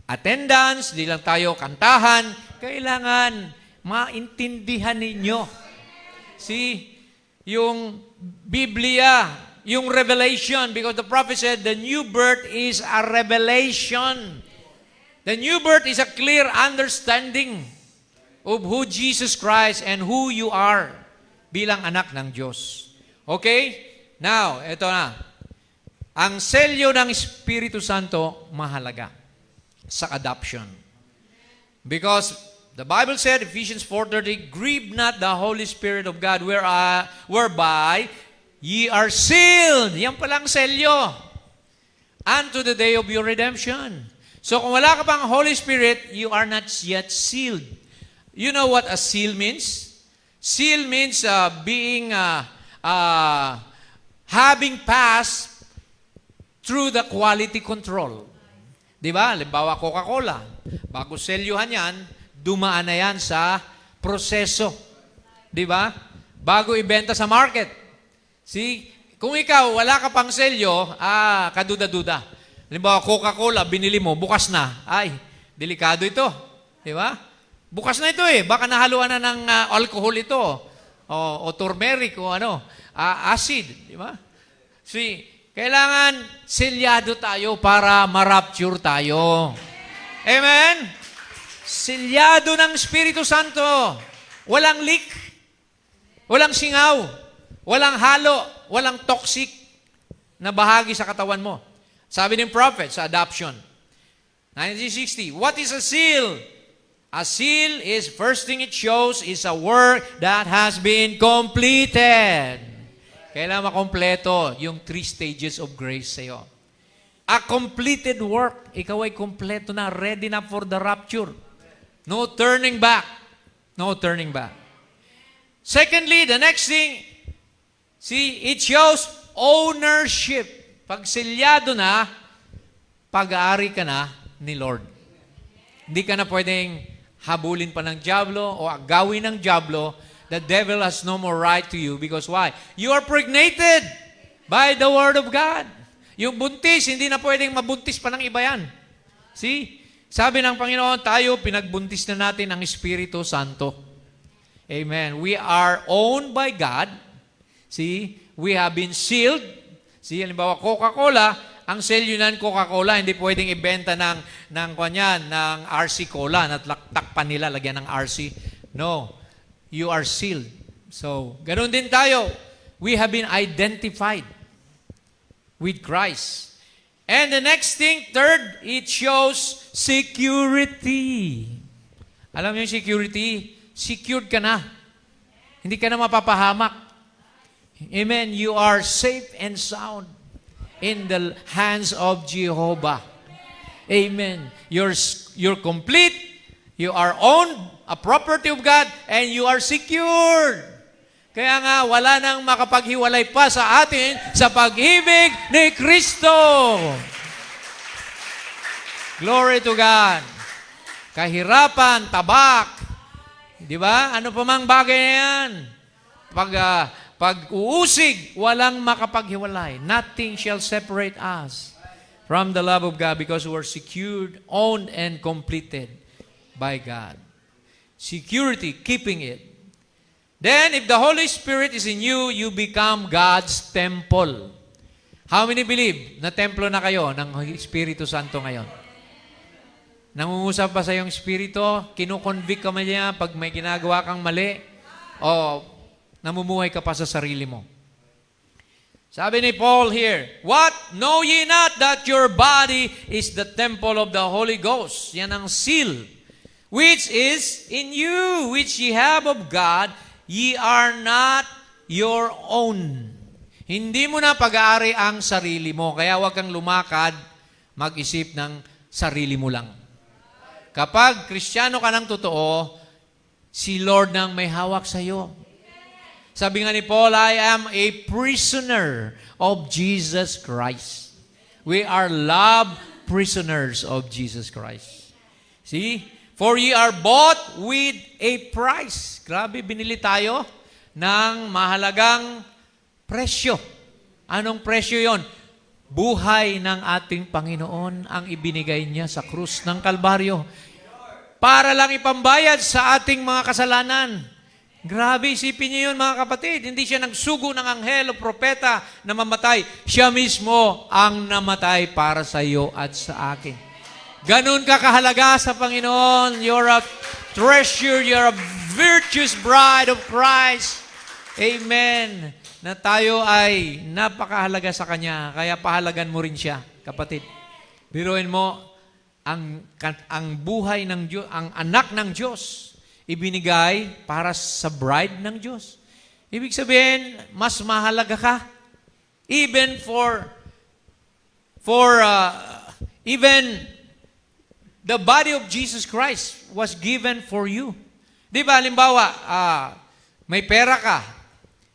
attendance, hindi lang tayo kantahan. Kailangan maintindihan ninyo. See, yung Biblia, yung revelation, because the prophet said, the new birth is a revelation. The new birth is a clear understanding of who Jesus Christ and who you are bilang anak ng Diyos. Okay? Now, ito na. Ang selyo ng Espiritu Santo, mahalaga sa adoption. Because the Bible said, Ephesians 4:30, grieve not the Holy Spirit of God, whereby ye are sealed. Yan palang selyo. unto the day of your redemption. So kung wala ka pang Holy Spirit, you are not yet sealed. You know what a seal means? Seal means having passed through the quality control. Di ba? Halimbawa, Coca-Cola. Bago selyuhan yan, dumaan na yan sa proseso. Di ba? Bago ibenta sa market. See? Kung ikaw, wala ka pang selyo, kaduda-duda. Halimbawa, Coca-Cola, binili mo, bukas na. Ay, delikado ito. Di ba? Bukas na ito eh. Baka nahaluan na ng alcohol ito. O turmeric o acid. Di ba? See, kailangan selyado tayo para ma-rapture tayo. Amen? Selyado ng Espiritu Santo. Walang leak. Walang singaw. Walang halo. Walang toxic na bahagi sa katawan mo. Sabi ng prophet sa adoption. 1960, what is a seal? A seal is, first thing it shows, is a work that has been completed. Kailangan makompleto yung 3 stages of grace sa'yo. A completed work. Ikaw ay kompleto na, ready na for the rapture. No turning back. No turning back. Secondly, the next thing, see, it shows ownership. Pag selyado na, pag-aari ka na ni Lord. Hindi ka na pwedeng habulin pa ng dyablo o agawin ng dyablo. The devil has no more right to you because why? You are pregnated by the Word of God. Yung buntis, hindi na pwedeng mabuntis pa ng iba yan. See? Sabi ng Panginoon, tayo, pinagbuntis na natin ang Espiritu Santo. Amen. We are owned by God. See? We have been sealed. See, halimbawa, Coca-Cola, ang selyo ng Coca-Cola, hindi pwedeng ibenta ng RC Cola, na takpan nila, lagyan ng RC. No, you are sealed. So, ganun din tayo. We have been identified with Christ. And the next thing, third, it shows security. Alam niyo yung security? Secured ka na. Hindi ka na mapapahamak. Amen. You are safe and sound in the hands of Jehovah. Amen. You're complete. You are owned, a property of God, and you are secured. Kaya nga, wala nang makapaghiwalay pa sa atin sa pag-ibig ni Kristo. Glory to God. Kahirapan, tabak. Di ba? Ano pa mang bagay na yan? Pag-uusig, walang makapaghiwalay. Nothing shall separate us from the love of God because we are secured, owned, and completed by God. Security, keeping it. Then, if the Holy Spirit is in you, you become God's temple. How many believe na templo na kayo ng Espiritu Santo ngayon? Nangungusap ba sa iyong Espiritu? Kinukonvict ka man niya pag may ginagawa kang mali? O namumuhay ka pa sa sarili mo. Sabi ni Paul here, what? Know ye not that your body is the temple of the Holy Ghost? Yan ang seal, which is in you, which ye have of God, ye are not your own. Hindi mo na pag-aari ang sarili mo, kaya huwag kang lumakad, mag-isip ng sarili mo lang. Kapag Kristiyano ka ng totoo, si Lord nang may hawak sa iyo. Sabi nga ni Paul, I am a prisoner of Jesus Christ. We are love prisoners of Jesus Christ. See? For ye are bought with a price. Grabe, binili tayo ng mahalagang presyo. Anong presyo yon? Buhay ng ating Panginoon ang ibinigay niya sa krus ng Kalbaryo para lang ipambayad sa ating mga kasalanan. Grabe, isipin niyo yun mga kapatid. Hindi siya nagsugo ng anghel o propeta na mamatay. Siya mismo ang namatay para sa iyo at sa akin. Ganun ka kahalaga sa Panginoon. You're a treasure. You're a virtuous bride of Christ. Amen. Na tayo ay napakahalaga sa Kanya. Kaya pahalagan mo rin siya, kapatid. Biruin mo, ang buhay ng Diyos, ang anak ng Diyos, ibinigay para sa bride ng Diyos. Ibig sabihin, mas mahalaga ka. Even for For even the body of Jesus Christ was given for you. Di ba, halimbawa, may pera ka,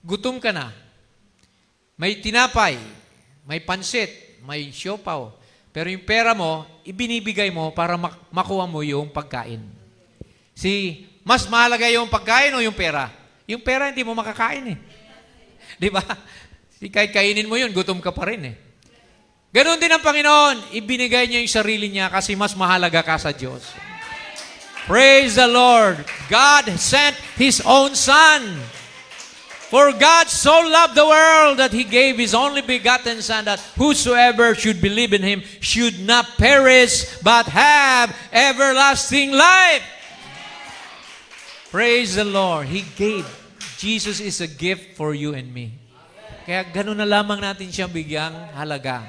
gutom ka na, may tinapay, may pansit, may siopaw, pero yung pera mo, ibinibigay mo para makuha mo yung pagkain. Mas mahalaga yung pagkain o yung pera? Yung pera hindi mo makakain eh. Di ba? Kahit kainin mo yun, gutom ka pa rin eh. Ganon din ang Panginoon, ibinigay niya yung sarili niya kasi mas mahalaga ka sa Diyos. Praise the Lord. God sent His own Son. For God so loved the world that He gave His only begotten Son, that whosoever should believe in Him should not perish, but have everlasting life. Praise the Lord. He gave. Jesus is a gift for you and me. Kaya ganun na lamang natin siya bigyang halaga.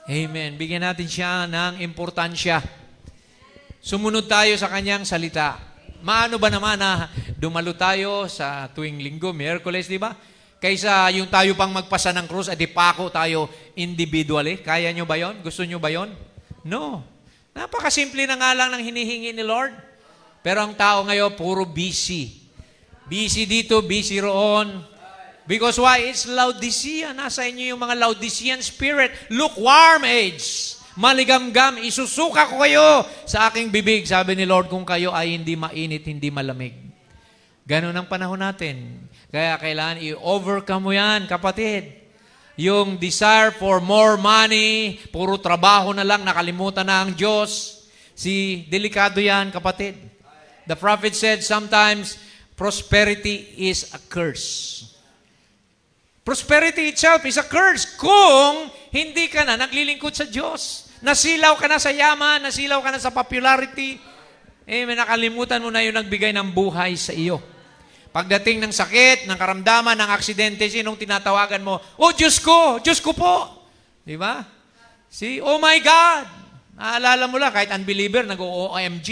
Amen. Bigyan natin siya ng importansya. Sumunod tayo sa kanyang salita. Maano ba naman na dumalo tayo sa tuwing linggo, Miyerkules, di ba? Kaysa yung tayo pang magpasa ng krus, at ipako tayo individually. Kaya nyo ba yon? Gusto nyo ba yon? No. Napakasimple na nga lang ng hinihingi ni Lord. Pero ang tao ngayon, puro busy. Busy dito, busy roon. Because why? It's Laodicea. Nasa inyo yung mga Laodicean spirit. Lukewarm age. Maligamgam. Isusuka ko kayo sa aking bibig. Sabi ni Lord, kung kayo ay hindi mainit, hindi malamig. Ganun ang panahon natin. Kaya kailangan i-overcome mo yan, kapatid. Yung desire for more money, puro trabaho na lang, nakalimutan na ang Diyos. Delikado yan, kapatid. The prophet said sometimes prosperity is a curse. Prosperity itself is a curse kung hindi ka na naglilingkod sa Diyos. Nasilaw ka na sa yaman, nasilaw ka na sa popularity. Nakalimutan mo na yung nagbigay ng buhay sa iyo. Pagdating ng sakit, ng karamdaman, ng aksidente, sinong tinatawagan mo? Oh, Diyos ko po. Di ba? Oh my God. Naalala mo lang, kahit unbeliever, nag-OMG.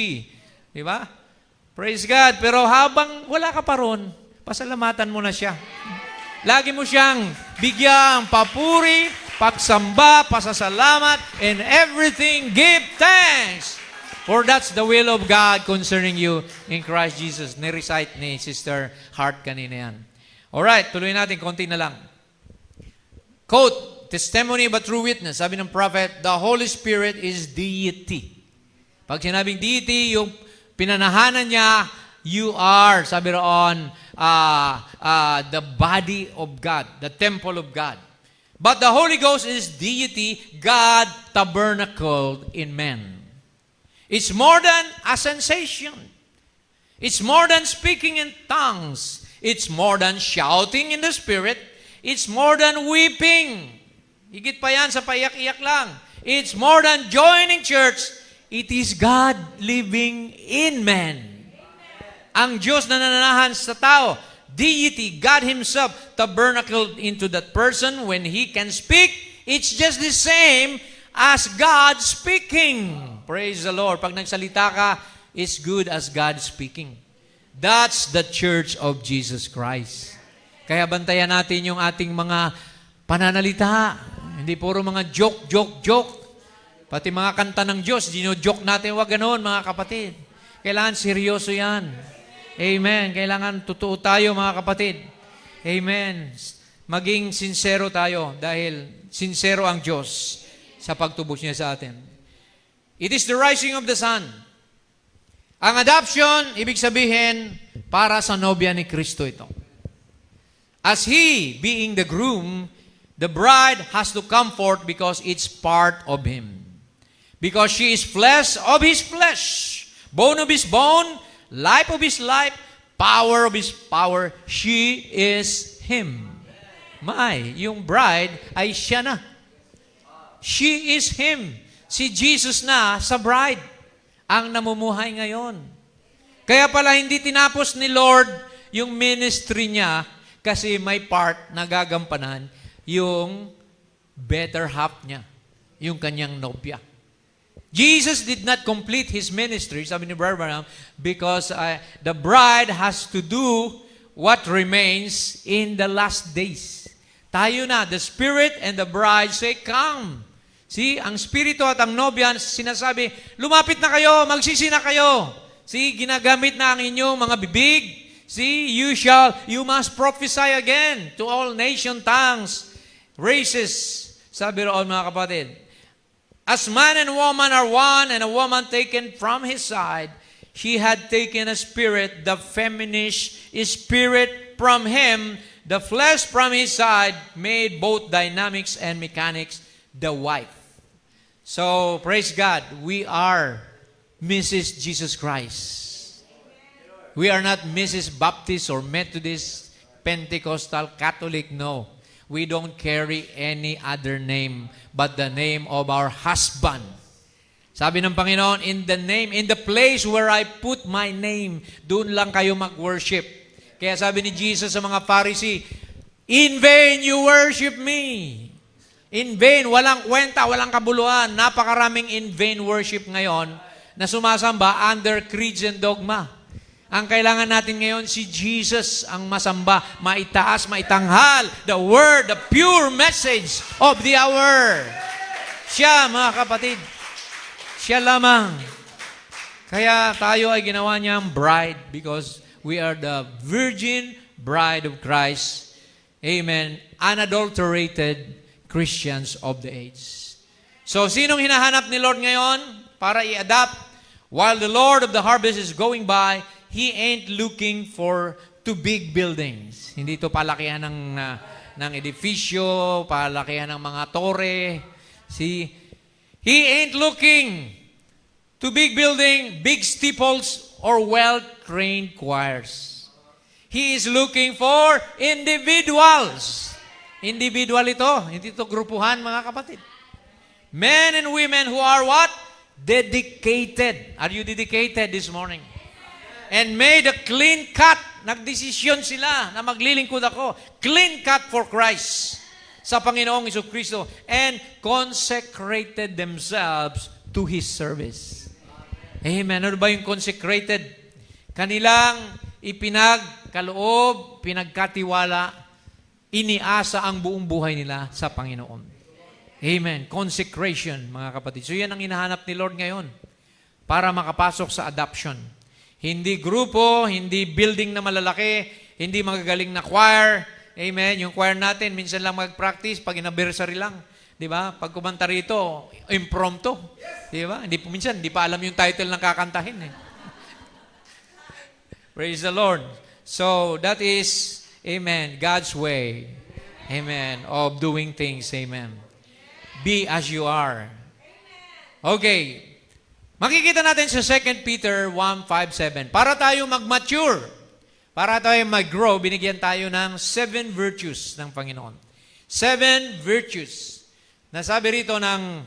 Di ba? Praise God. Pero habang wala ka pa ron, pasalamatan mo na siya. Lagi mo siyang bigyan, papuri, pagsamba, pasasalamat, and everything, give thanks. For that's the will of God concerning you in Christ Jesus. Ni-recite ni Sister Hart kanina yan. Alright, tuloy natin, konti na lang. Quote, testimony but true witness. Sabi ng prophet, the Holy Spirit is deity. Pag sinabing deity, yung pinanahanan niya, you are, sabi roon, the body of God, the temple of God. But the Holy Ghost is deity, God tabernacled in man. It's more than a sensation. It's more than speaking in tongues. It's more than shouting in the Spirit. It's more than weeping. Higit pa yan sa paiyak-iyak lang. It's more than joining church. It is God living in man. Ang Diyos na nananahan sa tao, deity, God Himself, tabernacled into that person. When He can speak, it's just the same as God speaking. Praise the Lord. Pag nagsalita ka, it's good as God speaking. That's the church of Jesus Christ. Kaya bantayan natin yung ating mga pananalita. Hindi puro mga joke. Pati mga kanta ng Diyos, gino-joke natin. Huwag ganoon, mga kapatid. Kailangan seryoso yan. Amen. Kailangan totoo tayo, mga kapatid. Amen. Maging sincero tayo dahil sincero ang Diyos sa pagtubos niya sa atin. It is the rising of the sun. Ang adoption, ibig sabihin, para sa nobya ni Kristo ito. As He, being the groom, the bride has to come forth because it's part of Him. Because she is flesh of His flesh, bone of His bone, life of His life, power of His power. She is Him. Yung bride ay siya na. She is Him. Si Jesus na sa bride ang namumuhay ngayon. Kaya pala hindi tinapos ni Lord yung ministry niya kasi may part na gagampanan yung better half niya, yung kanyang nobya. Jesus did not complete His ministry, sabi ni Brother Branham, because the bride has to do what remains in the last days. Tayo na, the Spirit and the bride say, come. See, ang spirito at ang nobya, sinasabi, lumapit na kayo, magsisi na kayo. See, ginagamit na ang inyong mga bibig. See, you must prophesy again to all nation tongues, races. Sabi roon mga kapatid, as man and woman are one, and a woman taken from his side, she had taken a spirit, the feminine spirit from him, the flesh from his side, made both dynamics and mechanics the wife. So, praise God, we are Mrs. Jesus Christ. We are not Mrs. Baptist or Methodist, Pentecostal, Catholic, no. We don't carry any other name but the name of our husband. Sabi ng Panginoon, in the place where I put my name, doon lang kayo mag-worship. Kaya sabi ni Jesus sa mga Pharisee, in vain you worship me. In vain, walang kwenta, walang kabuluhan. Napakaraming in vain worship ngayon na sumasamba under creeds and dogma. Ang kailangan natin ngayon, si Jesus ang masamba, maitaas, maitanghal, the word, the pure message of the hour. Siya, mga kapatid, siya lamang. Kaya tayo ay ginawa niyang bride because we are the virgin bride of Christ. Amen. Unadulterated Christians of the age. So, sinong hinahanap ni Lord ngayon para i-adapt? While the Lord of the harvest is going by, He ain't looking for too big buildings. Hindi ito palakihan ng edifisyo, palakihan ng mga tore. See? He ain't looking to big building, big steeples, or well-trained choirs. He is looking for individuals. Individual ito. Hindi ito grupuhan, mga kapatid. Men and women who are what? Dedicated. Are you dedicated this morning? And made a clean cut. Nagdesisyon sila na maglilingkod ako. Clean cut for Christ sa Panginoong Jesucristo. And consecrated themselves to His service. Amen. Ano ba yung consecrated? Kanilang ipinagkaloob, pinagkatiwala, iniasa ang buong buhay nila sa Panginoon. Amen. Consecration, mga kapatid. So yan ang hinahanap ni Lord ngayon para makapasok sa adoption. Hindi grupo, hindi building na malalaki, hindi magagaling na choir. Amen. Yung choir natin, minsan lang mag-practice pag anniversary lang. Di ba? Pag kumanta rito, impromptu. Di ba? Minsan, hindi pa alam yung title ng kakantahin. Praise the Lord. So, that is, amen, God's way. Amen. Of doing things. Amen. Be as you are. Okay. Makikita natin sa 2 Peter 1:5-7. Para tayo mag-mature, para tayo mag-grow, binigyan tayo ng 7 virtues ng Panginoon. 7 virtues. Nasabi rito ng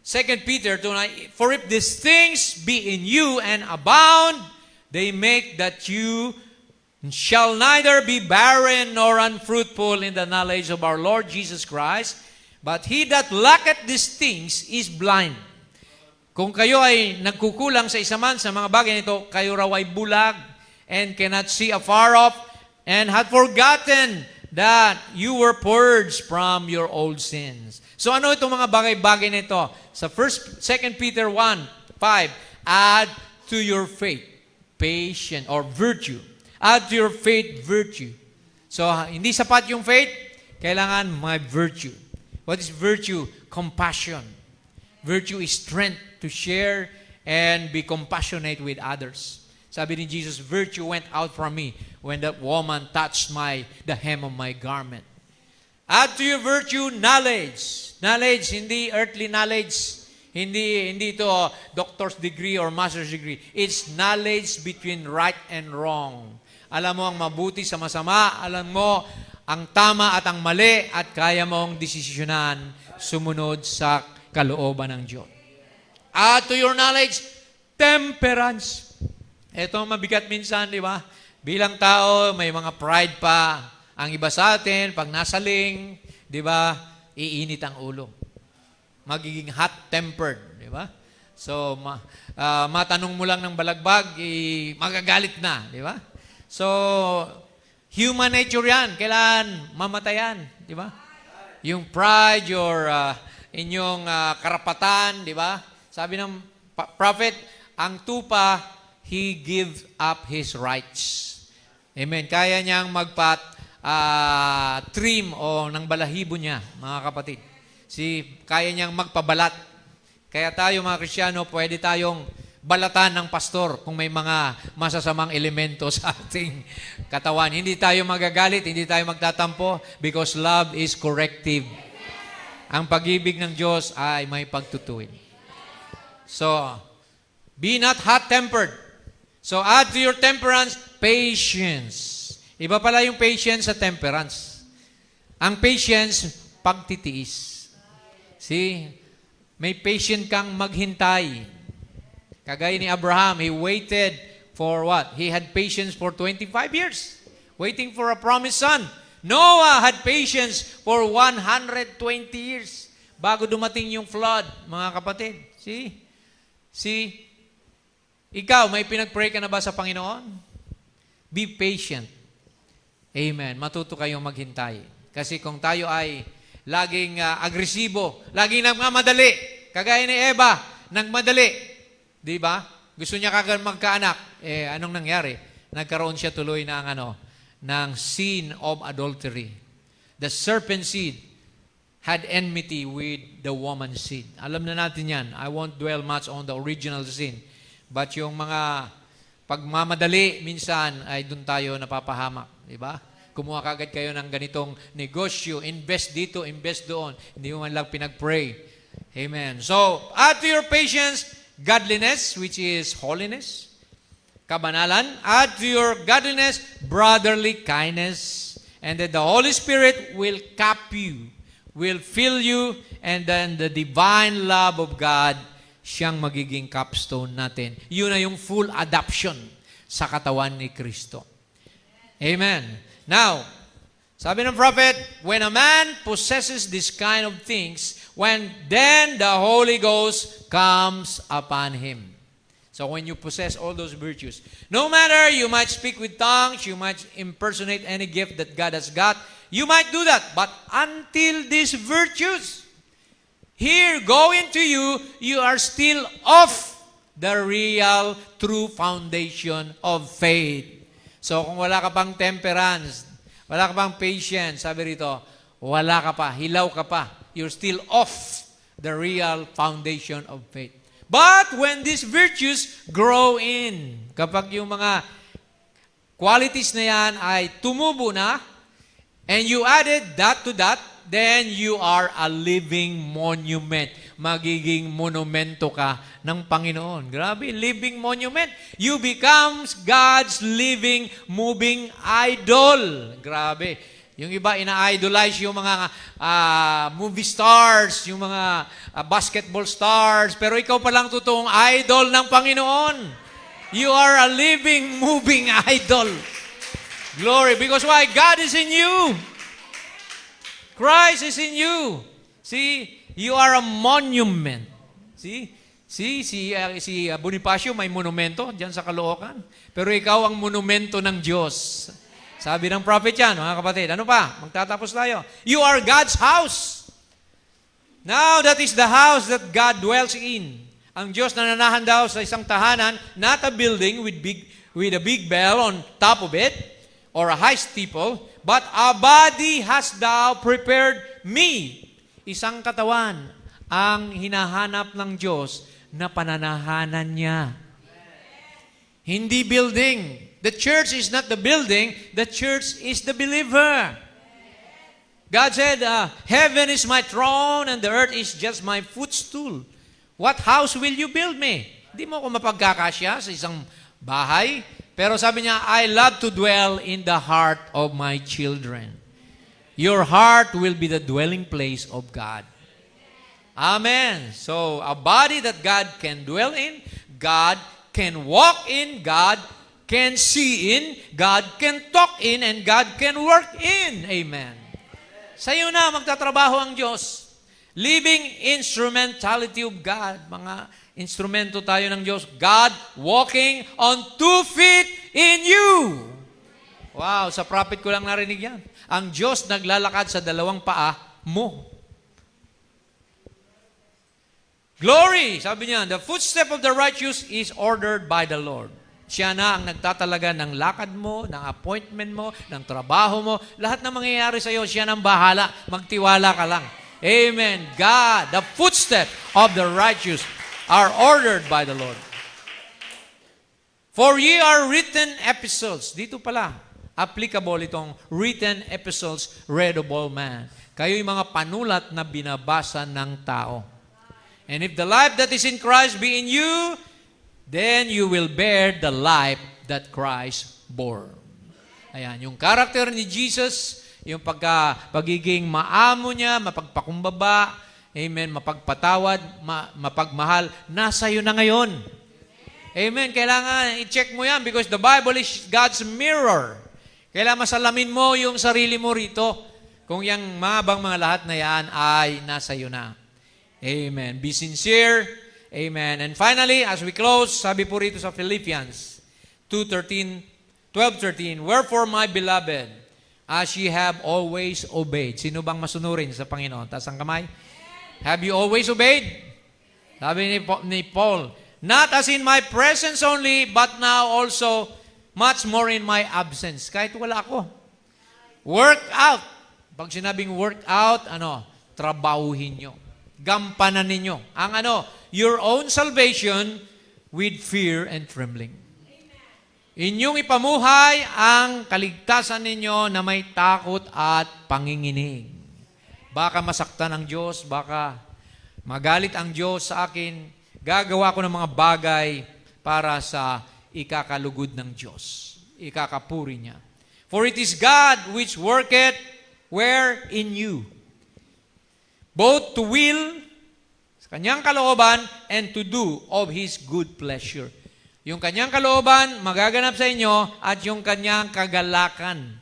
2 Peter 2:9, for if these things be in you and abound, they make that you shall neither be barren nor unfruitful in the knowledge of our Lord Jesus Christ. But he that lacketh these things is blind. Kung kayo ay nagkukulang sa isa man sa mga bagay nito, kayo raw ay bulag and cannot see afar off and had forgotten that you were purged from your old sins. So ano itong mga bagay-bagay nito? Sa 2 Peter 1:5, add to your faith, patience, or virtue. Add to your faith, virtue. So hindi sapat yung faith, kailangan may virtue. What is virtue? Compassion. Virtue is strength to share and be compassionate with others. Sabi ni Jesus, virtue went out from me when that woman touched the hem of my garment. Add to your virtue, knowledge. Knowledge, hindi earthly knowledge. Hindi ito doctor's degree or master's degree. It's knowledge between right and wrong. Alam mo ang mabuti sa masama. Alam mo ang tama at ang mali at kaya mong desisyonan sumunod sa kalooban ng Diyos. Add to your knowledge, temperance. Ito mabigat minsan, di ba? Bilang tao, may mga pride pa. Ang iba sa atin, pag nasaling, di ba, iinit ang ulo. Magiging hot-tempered, di ba? So, matanong mo lang ng balagbag, magagalit na, di ba? So, human nature yan. Kailangan mamatayan. Di ba? yung pride, inyong karapatan, di ba? Sabi ng prophet, ang tupa, he gives up his rights. Amen. Kaya niyang trim o ng balahibo niya, mga kapatid. Kaya niyang magpabalat. Kaya tayo mga Kristiyano, pwede tayong balatan ng pastor kung may mga masasamang elemento sa ating katawan. Hindi tayo magagalit, hindi tayo magtatampo because love is corrective. Ang pag-ibig ng Diyos ay may pagtutuwid. So, be not hot-tempered. So, add to your temperance, patience. Iba pala yung patience sa temperance. Ang patience, pagtitiis. See, may patient kang maghintay. Kagaya ni Abraham, he waited for what? He had patience for 25 years, waiting for a promised son. Noah had patience for 120 years bago dumating yung flood, mga kapatid. See, ikaw, may pinag-pray ka na ba sa Panginoon? Be patient. Amen. Matuto kayong maghintay. Kasi kung tayo ay laging agresibo, laging nagmamadali, kagaya ni Eva, nagmadali, di ba? Gusto niya kagad magkaanak. Anong nangyari? Nagkaroon siya tuloy ng sin of adultery. The serpent seed had enmity with the woman's seed. Alam na natin yan. I won't dwell much on the original sin. But yung mga pagmamadali, minsan ay doon tayo napapahamak. Di ba? Kumuha kagad kayo ng ganitong negosyo. Invest dito, invest doon. Hindi mo man lang pinag-pray. Amen. So, add to your patience, godliness, which is holiness, kabanalan. Add to your godliness, brotherly kindness. And then the Holy Spirit will cap you, will fill you, and then the divine love of God, siyang magiging capstone natin. Yun na yung full adoption sa katawan ni Kristo. Amen. Now, sabi ng prophet, when a man possesses this kind of things, then the Holy Ghost comes upon him. So when you possess all those virtues, no matter you might speak with tongues, you might impersonate any gift that God has got, you might do that. But until these virtues here go into you, you are still off the real, true foundation of faith. So kung wala ka pang temperance, wala ka pang patience, sabi rito, wala ka pa, hilaw ka pa. You're still off the real foundation of faith. But when these virtues grow in, kapag yung mga qualities na yan ay tumubo na, and you added that to that, then you are a living monument. Magiging monumento ka ng Panginoon. Grabe, living monument. You become God's living, moving idol. Grabe. Yung iba, ina-idolize yung mga movie stars, yung mga basketball stars, pero ikaw palang totoong idol ng Panginoon. You are a living, moving idol. Glory. Because why? God is in you. Christ is in you. See, you are a monument. See, si Bonifacio may monumento diyan sa Caloocan. Pero ikaw ang monumento ng Diyos. Sabi ng prophet yan, mga kapatid. Ano pa? Magtatapos tayo. You are God's house. Now, that is the house that God dwells in. Ang Diyos nananahan daw sa isang tahanan, not a building with a big bell on top of it, or a high steeple, but a body hast thou prepared me. Isang katawan ang hinahanap ng Diyos na pananahanan niya. Hindi building. The church is not the building. The church is the believer. God said, heaven is my throne and the earth is just my footstool. What house will you build me? Hindi mo ako mapagkakasya sa isang bahay. Pero sabi niya, I love to dwell in the heart of my children. Your heart will be the dwelling place of God. Amen. So, a body that God can dwell in, God can walk in, God can see in, God can talk in, and God can work in. Amen. Sa iyo na magtatrabaho ang Diyos. Living instrumentality of God. Mga instrumento tayo ng Diyos. God walking on 2 feet in you. Wow, sa prophet ko lang narinig yan. Ang Diyos naglalakad sa 2 paa mo. Glory! Sabi niya, the footstep of the righteous is ordered by the Lord. Siya na ang nagtatalaga ng lakad mo, ng appointment mo, ng trabaho mo. Lahat na mangyayari sa iyo, siya nang bahala. Magtiwala ka lang. Amen. God, the footstep of the righteous are ordered by the Lord. For ye are written epistles. Dito pala, applicable itong written epistles read of all man. Kayo'y mga panulat na binabasa ng tao. And if the life that is in Christ be in you, then you will bear the life that Christ bore. Ayan, yung karakter ni Jesus, yung pagiging maamo niya, mapagpakumbaba, amen, mapagpatawad, mapagmahal, nasa iyo na ngayon. Amen, kailangan i-check mo yan because the Bible is God's mirror. Kailangan masalamin mo yung sarili mo rito kung yung mabang mga lahat na yan ay nasa iyo na. Amen. Be sincere. Amen. And finally, as we close, sabi po rito sa Philippians 12:13, wherefore, my beloved, as ye have always obeyed. Sino bang masunurin sa Panginoon? Taas ang kamay. Have you always obeyed? Sabi ni Paul, not as in my presence only, but now also much more in my absence. Kahit wala ako. Work out. Pag sinabing work out, trabahuhin nyo. Gampanan ninyo ang your own salvation with fear and trembling. Inyong ipamuhay ang kaligtasan ninyo na may takot at panginginig. Baka masaktan ang Diyos, baka magalit ang Diyos sa akin, gagawa ko ng mga bagay para sa ikakalugod ng Diyos, ikakapuri niya. For it is God which worketh where in you, both to will, sa kanyang kalooban, and to do of His good pleasure. Yung kanyang kalooban, magaganap sa inyo, at yung kanyang kagalakan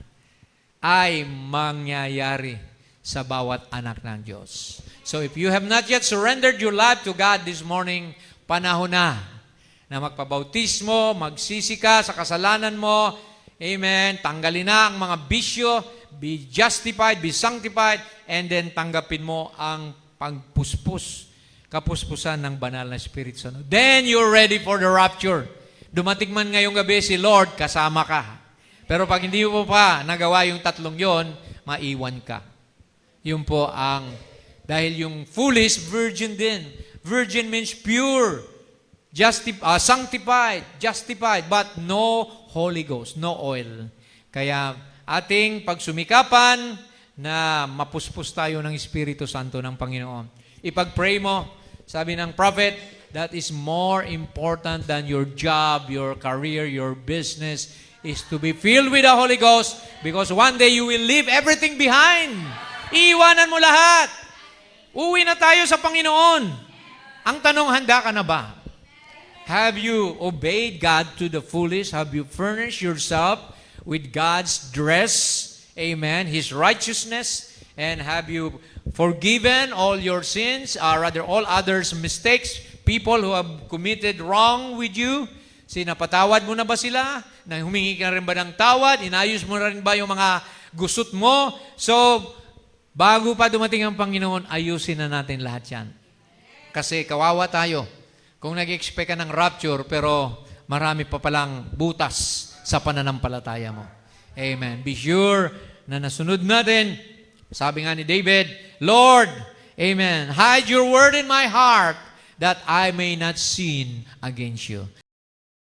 ay mangyayari sa bawat anak ng Diyos. So if you have not yet surrendered your life to God this morning, panahon na magpabautismo, magsisi ka sa kasalanan mo, amen, tanggalin na ang mga bisyo, be justified, be sanctified, and then tanggapin mo ang kapuspusan ng banal na Espiritu Santo. Then you're ready for the rapture. Dumating man ngayong gabi si Lord, kasama ka. Pero pag hindi mo pa nagawa yung tatlong yon, maiwan ka. Yun po dahil yung foolish, virgin din. Virgin means pure, sanctified, justified, but no Holy Ghost, no oil. Kaya ating pagsumikapan na mapuspos tayo ng Espiritu Santo ng Panginoon. Ipag-pray mo, sabi ng prophet, that is more important than your job, your career, your business, is to be filled with the Holy Ghost because one day you will leave everything behind. Iiwanan mo lahat. Uwi na tayo sa Panginoon. Ang tanong, handa ka na ba? Have you obeyed God to the fullest? Have you furnished yourself with God's dress, amen, His righteousness, and have you forgiven all your sins, all others' mistakes, people who have committed wrong with you? Sinapatawad mo na ba sila? Humingi ka rin ba ng tawad? Inayos mo rin ba yung mga gusot mo? So, bago pa dumating ang Panginoon, ayusin na natin lahat yan. Kasi kawawa tayo. Kung nag-expect ka ng rapture, pero marami pa palang butas sa pananampalataya mo. Amen. Be sure na nasunod natin. Sabi nga ni David, Lord, amen, hide your word in my heart that I may not sin against you.